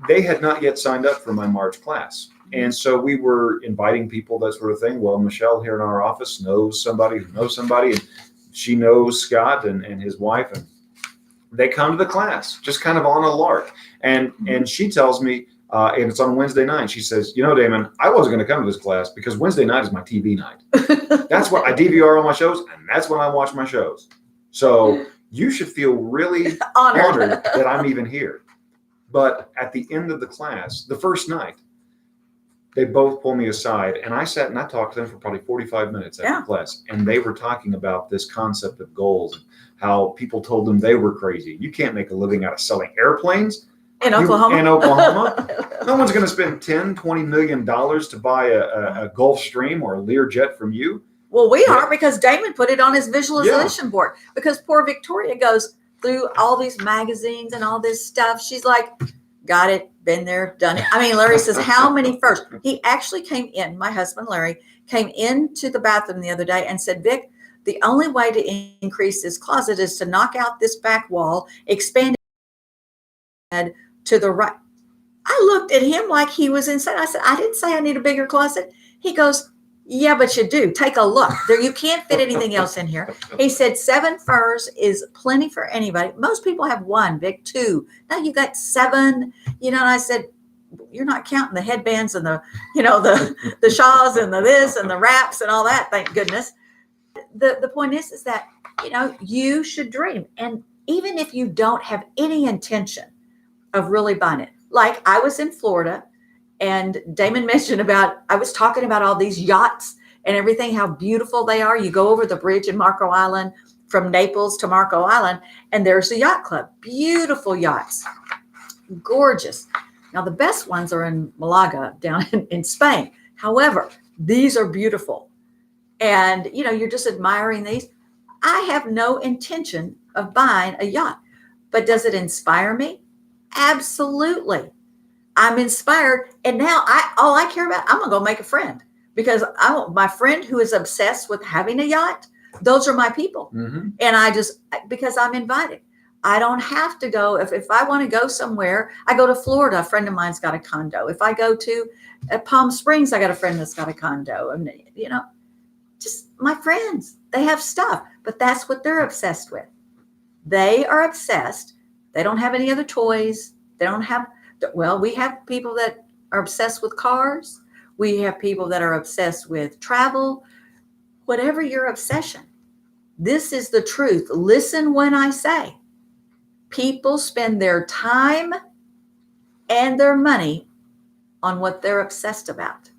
they had not yet signed up for my March class. And so we were inviting people, that sort of thing. Well, Michelle here in our office knows somebody who knows somebody, and she knows Scott and his wife, and they come to the class just kind of on a lark. And she tells me, and it's on Wednesday night. She says, Damon, I wasn't going to come to this class because Wednesday night is my TV night. That's what I DVR all my shows, and that's when I watch my shows. So you should feel really honored that I'm even here. But at the end of the class, the first night, they both pulled me aside, and I sat and I talked to them for probably 45 minutes after class, and they were talking about this concept of goals and how people told them they were crazy. You can't make a living out of selling airplanes in Oklahoma. In Oklahoma, no one's going to spend $10-20 million to buy a Gulfstream or a Learjet from you. Well, we are, because Damon put it on his visualization board. Because poor Victoria goes through all these magazines and all this stuff. She's like, got it, been there, done it. I mean, Larry says, how many first? He actually came in, my husband, Larry, came into the bathroom the other day and said, Vic, the only way to increase this closet is to knock out this back wall, expand it to the right. I looked at him like he was insane. I said, I didn't say I need a bigger closet. He goes, yeah, but you do. Take a look. There, you can't fit anything else in here. He said 7 furs is plenty for anybody. Most people have 1, Vic, 2. Now you got 7, and I said, you're not counting the headbands and the shawls and the this and the wraps and all that. Thank goodness. The point is that, you should dream. And even if you don't have any intention of really buying it, like I was in Florida, and Damon mentioned I was talking about all these yachts and everything, how beautiful they are. You go over the bridge in Marco Island from Naples to Marco Island, and there's a yacht club. Beautiful yachts. Gorgeous. Now, the best ones are in Malaga down in Spain. However, these are beautiful. And, you're just admiring these. I have no intention of buying a yacht, but does it inspire me? Absolutely. I'm inspired. And now all I care about, I'm going to go make a friend, because my friend who is obsessed with having a yacht, those are my people. Mm-hmm. And because I'm invited, I don't have to go. If I want to go somewhere, I go to Florida. A friend of mine's got a condo. If I go to Palm Springs, I got a friend that's got a condo. And, just my friends, they have stuff, but that's what they're obsessed with. They are obsessed. They don't have any other toys. They don't have, we have people that are obsessed with cars. We have people that are obsessed with travel. Whatever your obsession, this is the truth. Listen when I say, people spend their time and their money on what they're obsessed about.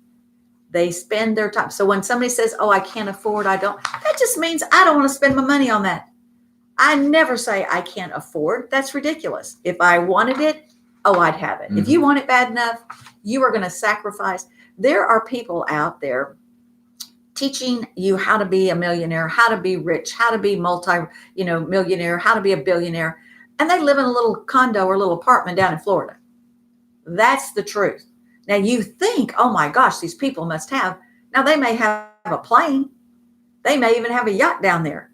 They spend their time. So when somebody says, oh, I can't afford, that just means I don't want to spend my money on that. I never say I can't afford. That's ridiculous. If I wanted it, I'd have it. Mm-hmm. If you want it bad enough, you are going to sacrifice. There are people out there teaching you how to be a millionaire, how to be rich, how to be millionaire, how to be a billionaire. And they live in a little condo or a little apartment down in Florida. That's the truth. Now you think, oh my gosh, these people must have. Now they may have a plane. They may even have a yacht down there.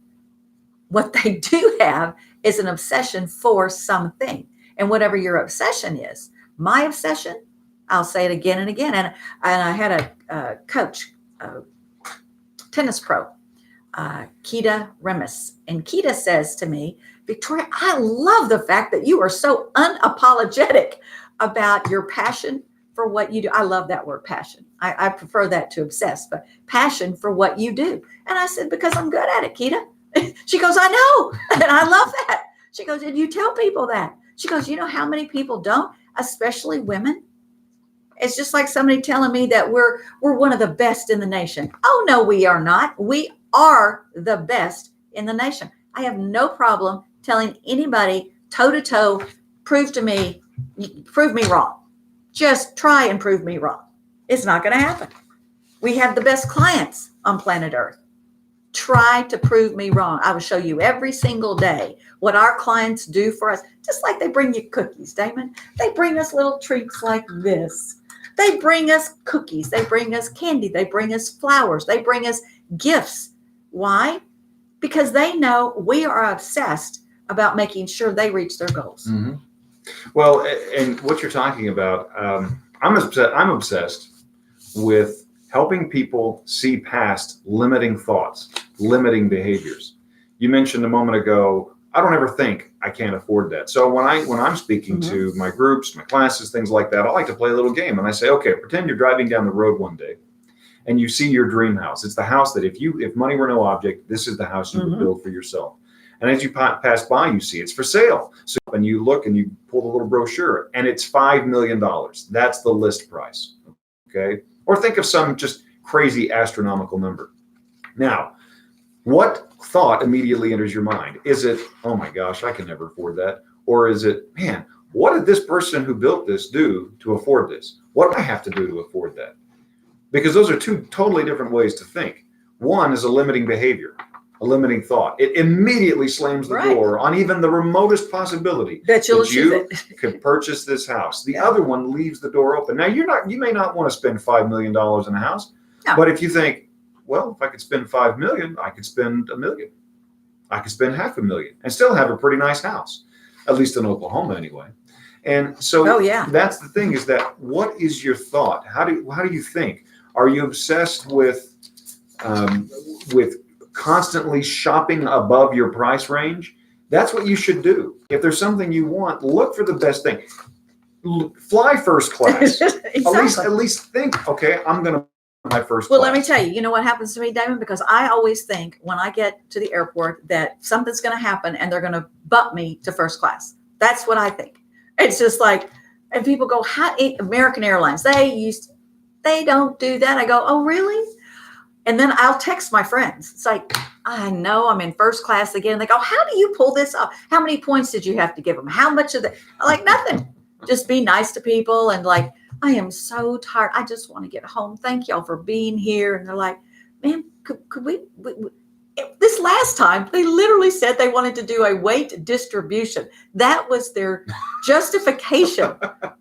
What they do have is an obsession for something. And whatever your obsession is, my obsession, I'll say it again and again. And I had a coach, tennis pro, Keita Remis. And Keita says to me, Victoria, I love the fact that you are so unapologetic about your passion for what you do. I love that word, passion. I prefer that to obsess, but passion for what you do. And I said, because I'm good at it, Keita. She goes, I know. And I love that. She goes, and you tell people that. She goes, you know how many people don't, especially women? It's just like somebody telling me that we're one of the best in the nation. Oh, no, we are not. We are the best in the nation. I have no problem telling anybody toe to toe, prove me wrong. Just try and prove me wrong. It's not going to happen. We have the best clients on planet Earth. Try to prove me wrong. I will show you every single day what our clients do for us. Just like they bring you cookies, Damon. They bring us little treats like this. They bring us cookies. They bring us candy. They bring us flowers. They bring us gifts. Why? Because they know we are obsessed about making sure they reach their goals. Mm-hmm. Well, and what you're talking about, I'm obsessed with helping people see past limiting thoughts, limiting behaviors. You mentioned a moment ago, I don't ever think I can't afford that. So when I'm speaking mm-hmm. to my groups, my classes, things like that, I like to play a little game. And I say, okay, pretend you're driving down the road one day and you see your dream house. It's the house that if money were no object, this is the house you mm-hmm. would build for yourself. And as you pass by, you see it's for sale. So and you look and you pull the little brochure and it's $5 million. That's the list price. Okay. or think of some just crazy astronomical number. Now, what thought immediately enters your mind? Is it, oh my gosh, I can never afford that? Or is it, man, what did this person who built this do to afford this? What do I have to do to afford that? Because those are two totally different ways to think. One is a limiting behavior, a limiting thought. It immediately slams the door on even the remotest possibility that you could purchase this house. The other one leaves the door open. Now, you may not want to spend $5 million in a house, but if you think, well, if I could spend $5 million, I could spend $1 million. I could spend $500,000 and still have a pretty nice house, at least in Oklahoma anyway. And so that's the thing, is that what is your thought? How do you think? Are you obsessed with constantly shopping above your price range? That's what you should do. If there's something you want, look for the best thing. Fly first class. Exactly. At least think, okay, I'm going to my first Well, class. let me tell you, you know what happens to me, Damon? Because I always think when I get to the airport that something's going to happen and they're going to bump me to first class. That's what I think. It's just like, and people go, how American Airlines, they don't do that. I go, oh, really? And then I'll text my friends. It's like, I know I'm in first class again. They go, how do you pull this off? How many points did you have to give them? How much of that? I'm like, nothing. Just be nice to people. And like, I am so tired. I just want to get home. Thank y'all for being here. And they're like, man, could we this last time, they literally said they wanted to do a weight distribution. That was their justification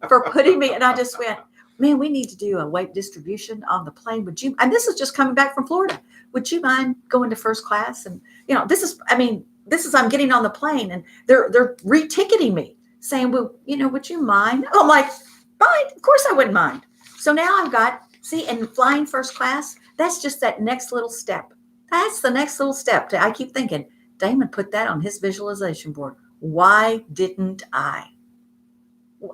for putting me. And I just went, man, we need to do a weight distribution on the plane. Would you? And this is just coming back from Florida. Would you mind going to first class? And, this is I'm getting on the plane and they're re-ticketing me saying, well, would you mind? I'm like, fine, of course I wouldn't mind. So now I've got, and flying first class, that's just that next little step. That's the next little step. I keep thinking, Damon put that on his visualization board. Why didn't I?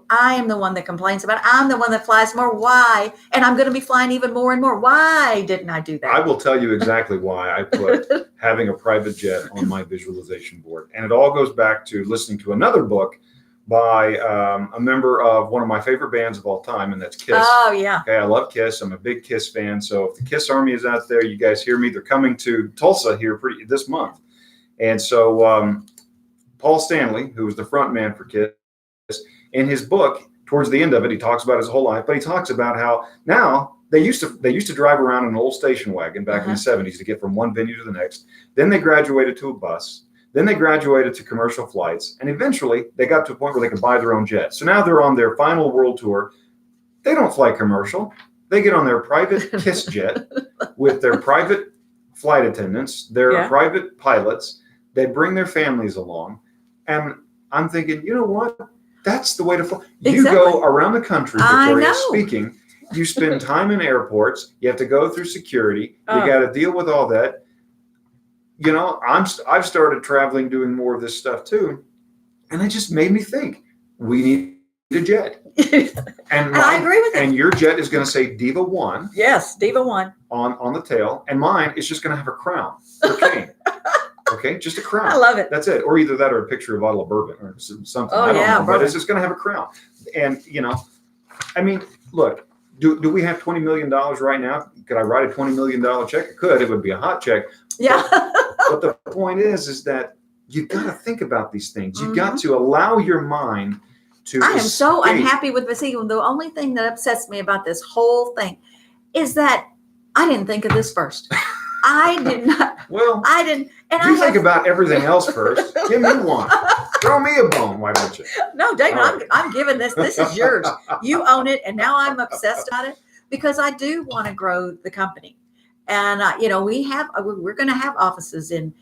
I am the one that complains about it. I'm the one that flies more. Why? And I'm going to be flying even more and more. Why didn't I do that? I will tell you exactly why I put having a private jet on my visualization board. And it all goes back to listening to another book by a member of one of my favorite bands of all time, and that's Kiss. Oh, yeah. Okay, I love Kiss. I'm a big Kiss fan. So if the Kiss Army is out there, you guys hear me. They're coming to Tulsa here this month. And so Paul Stanley, who was the front man for Kiss, in his book, towards the end of it, he talks about his whole life, but he talks about how now they used to drive around in an old station wagon back in the 70s to get from one venue to the next. Then they graduated to a bus. Then they graduated to commercial flights, and eventually they got to a point where they could buy their own jet. So now they're on their final world tour. They don't fly commercial. They get on their private Kiss jet with their private flight attendants, their private pilots. They bring their families along. And I'm thinking, you know what? That's the way to fly. You go around the country, Victoria, speaking. You spend time in airports. You have to go through security. You got to deal with all that. I've started traveling, doing more of this stuff too, and it just made me think we need a jet. And I agree with and your jet is going to say Diva 1. Yes, Diva 1 on the tail, and mine is just going to have a crown or cane. Okay, just a crown. I love it. That's it. Or either that or a picture of a bottle of bourbon or something. I don't know, but it's just going to have a crown. And look. Do we have $20 million right now? Could I write a $20 million check? I could. It would be a hot check. Yeah. But the point is that you got to think about these things. You got to allow your mind to I am so unhappy with this. The only thing that upsets me about this whole thing is that I didn't think of this first. I did not. Well, I didn't. And you think about everything else first. Give me one. Throw me a bone. Why don't you? No, David, I'm giving this. This is yours. You own it. And now I'm obsessed about it because I do want to grow the company. And, we're going to have offices in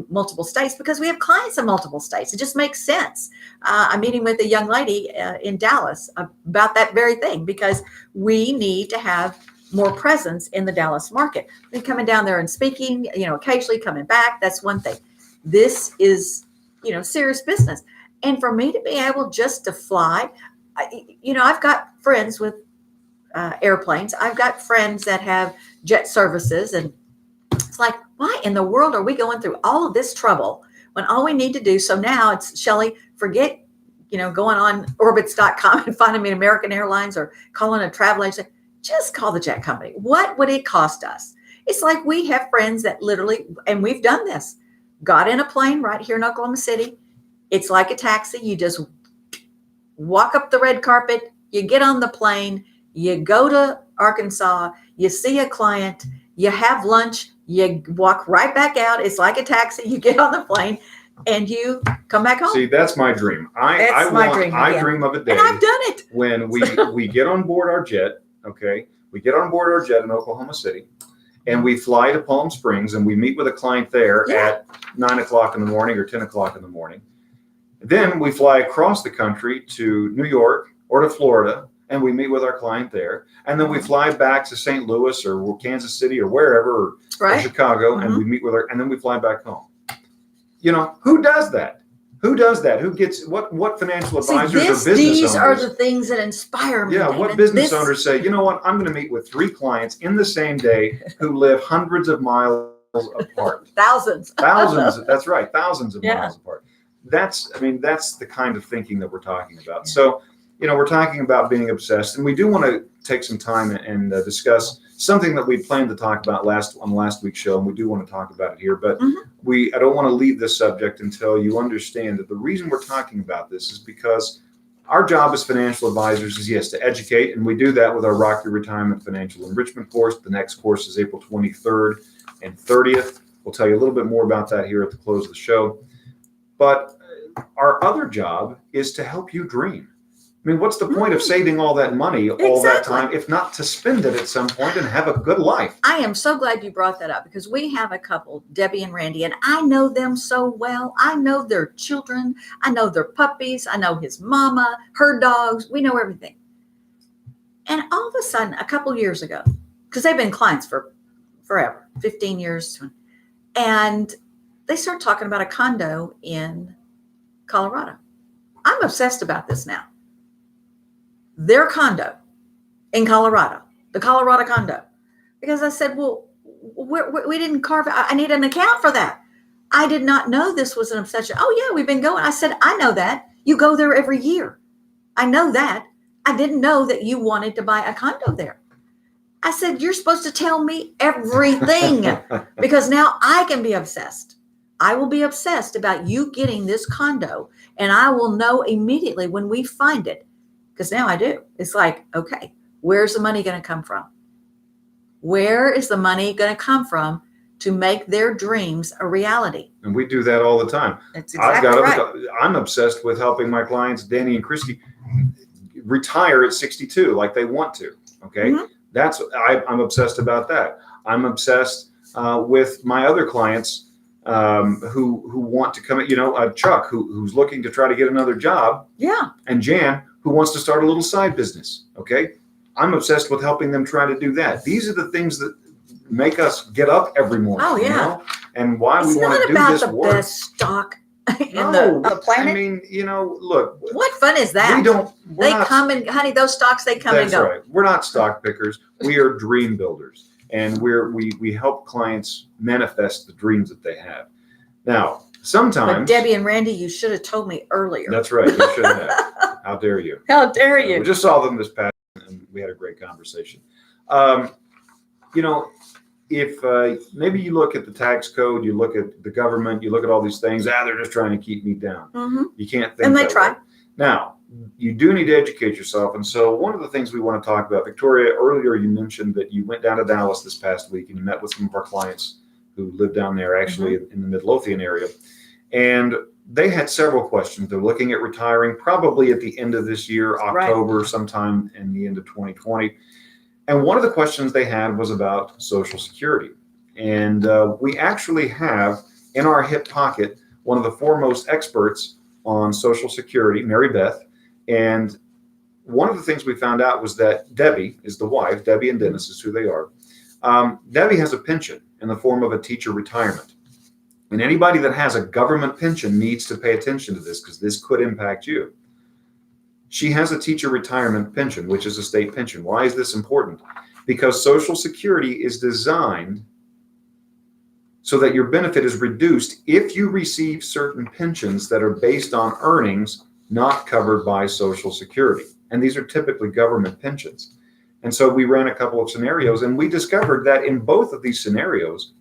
multiple states because we have clients in multiple states. It just makes sense. I'm meeting with a young lady in Dallas about that very thing because we need to have more presence in the Dallas market. Then coming down there and speaking, occasionally coming back, that's one thing. This is, serious business. And for me to be able just to fly, I've got friends with airplanes. I've got friends that have jet services. And it's like, why in the world are we going through all of this trouble when all we need to do? So now it's, Shelley, forget, going on orbits.com and finding me an American Airlines or calling a travel agency. just call the jet company. What would it cost us? It's like we have friends that literally, and we've done this, got in a plane right here in Oklahoma City. It's like a taxi. You just walk up the red carpet, you get on the plane, you go to Arkansas, you see a client, you have lunch, you walk right back out. It's like a taxi. You get on the plane and you come back home. See, that's my dream. I dream of a day. And I've done it. When we get on board our jet, okay? We get on board our jet in Oklahoma City and we fly to Palm Springs and we meet with a client there at 9 o'clock in the morning or 10 o'clock in the morning. Then we fly across the country to New York or to Florida and we meet with our client there. And then we fly back to St. Louis or Kansas City or wherever, or Chicago, and we meet with her, and then we fly back home. You know, who does that? Who does that? Who gets what financial advisors or business owners? These are the things that inspire me. Yeah, what business owners say, you know what, I'm going to meet with 3 clients in the same day who live hundreds of miles apart. Thousands. That's right. Thousands of miles apart. That's the kind of thinking that we're talking about. So, you know, we're talking about being obsessed, and we do want to take some time and discuss something that we planned to talk about on last week's show, and we do want to talk about it here. But I don't want to leave this subject until you understand that the reason we're talking about this is because our job as financial advisors is, yes, to educate, and we do that with our Rock Your Retirement Financial Enrichment course. The next course is April 23rd and 30th. We'll tell you a little bit more about that here at the close of the show. But our other job is to help you dream. I mean, what's the point of saving all that money all that time, if not to spend it at some point and have a good life? I am so glad you brought that up because we have a couple, Debbie and Randy, and I know them so well. I know their children. I know their puppies. I know his mama, her dogs. We know everything. And all of a sudden, a couple years ago, because they've been clients for forever, 15 years, and they start talking about a condo in Colorado. I'm obsessed about this now. Their condo in Colorado, the Colorado condo, because I said, well, we didn't carve out. I need an account for that. I did not know this was an obsession. Oh yeah, we've been going. I said, I know that. You go there every year. I know that. I didn't know that you wanted to buy a condo there. I said, you're supposed to tell me everything because now I can be obsessed. I will be obsessed about you getting this condo, and I will know immediately when we find it. Because now I do. It's like, okay, where's the money going to come from? Where is the money going to come from to make their dreams a reality? And we do that all the time. That's exactly right. I'm obsessed with helping my clients, Danny and Christy, retire at 62 like they want to. Okay. I'm obsessed about that. I'm obsessed with my other clients who want to come, Chuck, who's looking to try to get another job. Yeah. And Jan, who wants to start a little side business. Okay. I'm obsessed with helping them try to do that. These are the things that make us get up every morning. Oh, yeah. You know? And why we want to do this work. It's not about the best stock in the planet. I mean, look. What fun is that? Honey, those stocks, they come and go. That's right. We're not stock pickers. We are dream builders. And we help clients manifest the dreams that they have. Now, sometimes. But Debbie and Randy, you should have told me earlier. That's right. You should have. How dare you? How dare you? We just saw them this past, and we had a great conversation. If maybe you look at the tax code, you look at the government, you look at all these things. They're just trying to keep me down. You can't think. And they try. Now, you do need to educate yourself. And so one of the things we want to talk about, Victoria, earlier you mentioned that you went down to Dallas this past week and you met with some of our clients who live down there, actually in the Midlothian area. And they had several questions. They're looking at retiring probably at the end of this year, October, sometime in the end of 2020. And one of the questions they had was about Social Security. And we actually have in our hip pocket one of the foremost experts on Social Security, Mary Beth. And one of the things we found out was that Debbie is the wife. Debbie and Dennis is who they are. Debbie has a pension in the form of a teacher retirement. And anybody that has a government pension needs to pay attention to this because this could impact you. She has a teacher retirement pension, which is a state pension. Why is this important? Because Social Security is designed so that your benefit is reduced if you receive certain pensions that are based on earnings not covered by Social Security. And these are typically government pensions. And so we ran a couple of scenarios, and we discovered that in both of these scenarios,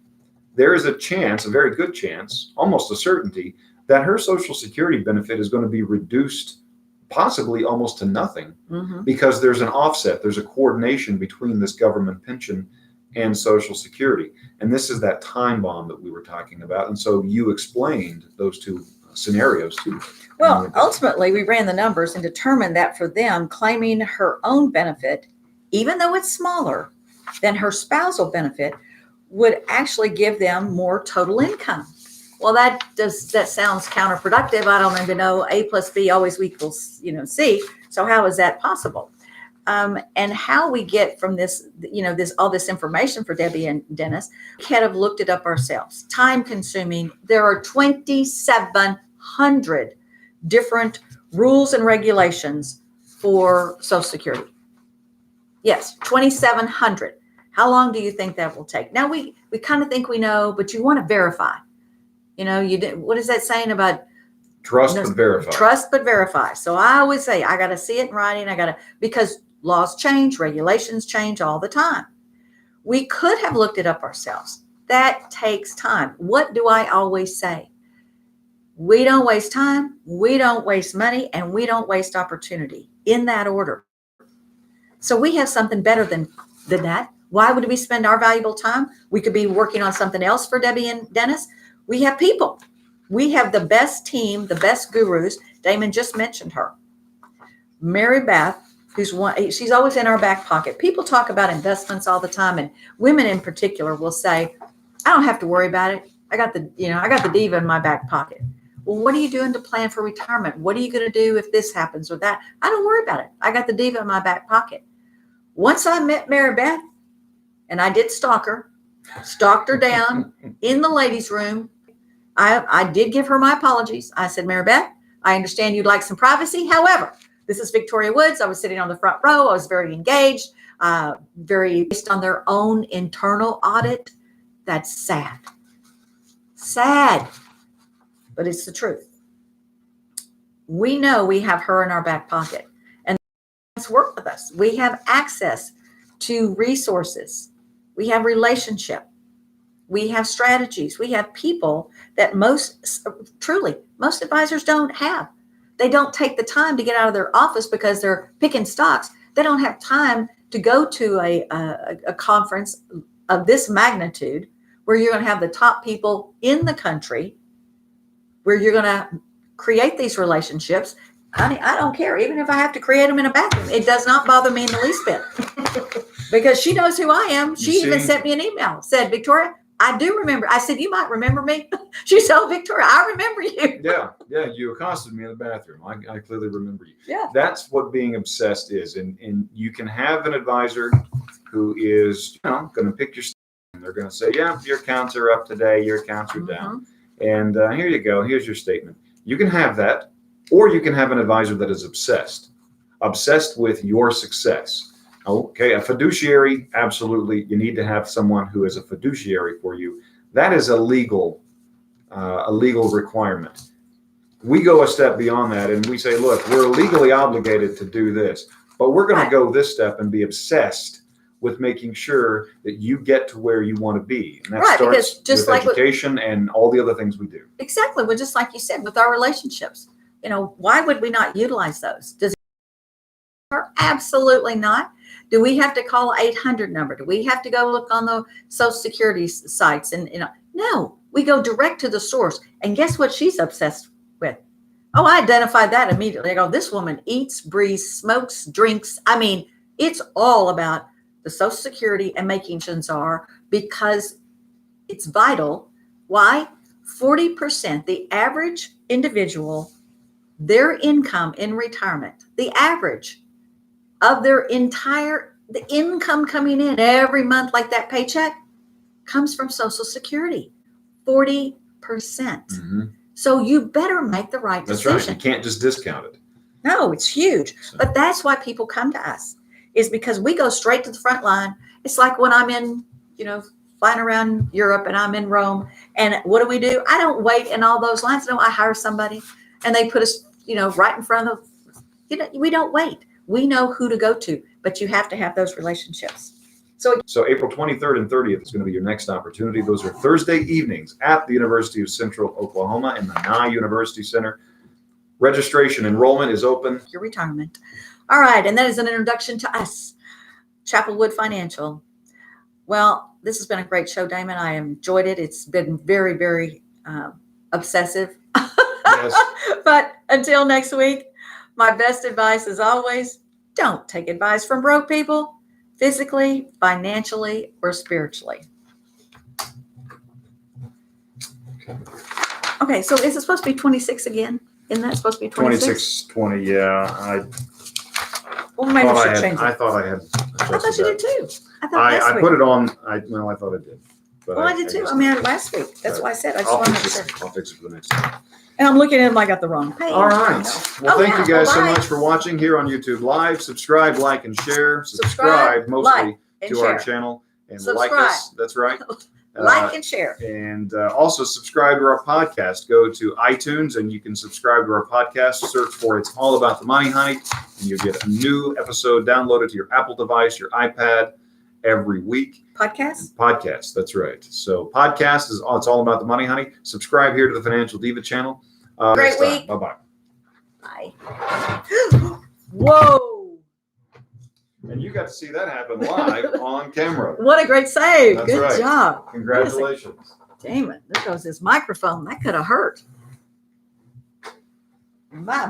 there is a chance, a very good chance, almost a certainty, that her Social Security benefit is going to be reduced possibly almost to nothing, because there's an offset, there's a coordination between this government pension and Social Security. And this is that time bomb that we were talking about. And so you explained those two scenarios too. Well, ultimately, we ran the numbers and determined that for them, claiming her own benefit, even though it's smaller than her spousal benefit, would actually give them more total income. Well, that sounds counterproductive. I don't even know A plus B always equals, C. So how is that possible? And how we get from this, all this information for Debbie and Dennis, we kind of looked it up ourselves. Time consuming. There are 2,700 different rules and regulations for Social Security. Yes, 2,700. How long do you think that will take? Now we kind of think we know, but you want to verify. What is that saying about trust but verify? Trust but verify. So I always say I got to see it in writing. Because laws change, regulations change all the time. We could have looked it up ourselves. That takes time. What do I always say? We don't waste time, we don't waste money, and we don't waste opportunity, in that order. So we have something better than that. Why would we spend our valuable time? We could be working on something else for Debbie and Dennis. We have people. We have the best team, the best gurus. Damon just mentioned her. Mary Beth, she's always in our back pocket. People talk about investments all the time, and women in particular will say, I don't have to worry about it. I got the diva in my back pocket. Well, what are you doing to plan for retirement? What are you going to do if this happens or that? I don't worry about it. I got the diva in my back pocket. Once I met Mary Beth, and I did stalked her down in the ladies' room. I did give her my apologies. I said, Mary Beth, I understand you'd like some privacy. However, this is Victoria Woods. I was sitting on the front row. I was very engaged, very based on their own internal audit. That's sad. Sad. But it's the truth. We know we have her in our back pocket, and let's work with us. We have access to resources. We have relationship. We have strategies. We have people that most advisors don't have. They don't take the time to get out of their office because they're picking stocks. They don't have time to go to a conference of this magnitude where you're going to have the top people in the country, where you're going to create these relationships. Honey, I don't care. Even if I have to create them in a bathroom, it does not bother me in the least bit because she knows who I am. She even sent me an email, said, Victoria, I do remember. I said, you might remember me. She said, oh, Victoria, I remember you. Yeah. You accosted me in the bathroom. I clearly remember you. Yeah. That's what being obsessed is. And you can have an advisor who is, going to pick your stuff, and they're going to say, yeah, your accounts are up today. Your accounts are down. And here you go. Here's your statement. You can have that, or you can have an advisor that is obsessed with your success. Okay, a fiduciary, absolutely. You need to have someone who is a fiduciary for you. That is a legal requirement. We go a step beyond that, and we say, look, we're legally obligated to do this, but we're going to go this step and be obsessed with making sure that you get to where you want to be. And that starts with education and all the other things we do. Exactly. Well, just like you said, with our relationships, why would we not utilize those? Absolutely not. Do we have to call 800 number? Do we have to go look on the Social Security sites? And no, we go direct to the source. And guess what she's obsessed with? Oh, I identified that immediately. I go, this woman eats, breathes, smokes, drinks. I mean, it's all about the Social Security and making sure are, because it's vital. Why? 40%, the average individual, their income in retirement, the average of their the income coming in every month, like that paycheck, comes from Social Security, 40%. So you better make the right decision. That's right. You can't just discount it. No, it's huge. So. But that's why people come to us, is because we go straight to the front line. It's like when I'm in, flying around Europe and I'm in Rome. And what do? I don't wait in all those lines. No, I hire somebody and they put us, right in front of, we don't wait. We know who to go to. but you have to have those relationships. So April 23rd and 30th is going to be your next opportunity. Those are Thursday evenings at the University of Central Oklahoma in the Nye University Center. Registration enrollment is open. Your retirement. All right. And that is an introduction to us, Chapelwood Financial. Well, this has been a great show, Damon. I enjoyed it. It's been very, very obsessive. Yes. But until next week, my best advice is always don't take advice from broke people, physically, financially, or spiritually. Okay, so is it supposed to be 26 again? Isn't that supposed to be 26? 2620, yeah. Well, maybe we should change it. I thought I had. I thought you did too. I thought last I week. put it on. I thought I did. But Well, I did too. guess I mean, not. last week. That's why I said. I just I'll want to make fix sure. it. I'll fix it for the next time. And I'm looking at them. I got the wrong page. All right. Well, thank you guys so Bye. much for watching here on YouTube Live. Subscribe, like, and share. Subscribe mostly like, and to share. our channel and like Subscribe. us. That's right. Like and share. And also subscribe to our podcast. Go to iTunes and you can subscribe to our podcast. Search for It's All About the Money Honey, and you'll get a new episode downloaded to your Apple device, your iPad every week. Podcast? That's right. So podcast is It's All About the Money Honey. Subscribe here to the Financial Diva channel. Great next time. week. Bye-bye. Bye. Whoa. And you got to see that happen live on camera. What a great save. That's Good right. job. Congratulations. Damn it. There goes his microphone. That could have hurt. Bye.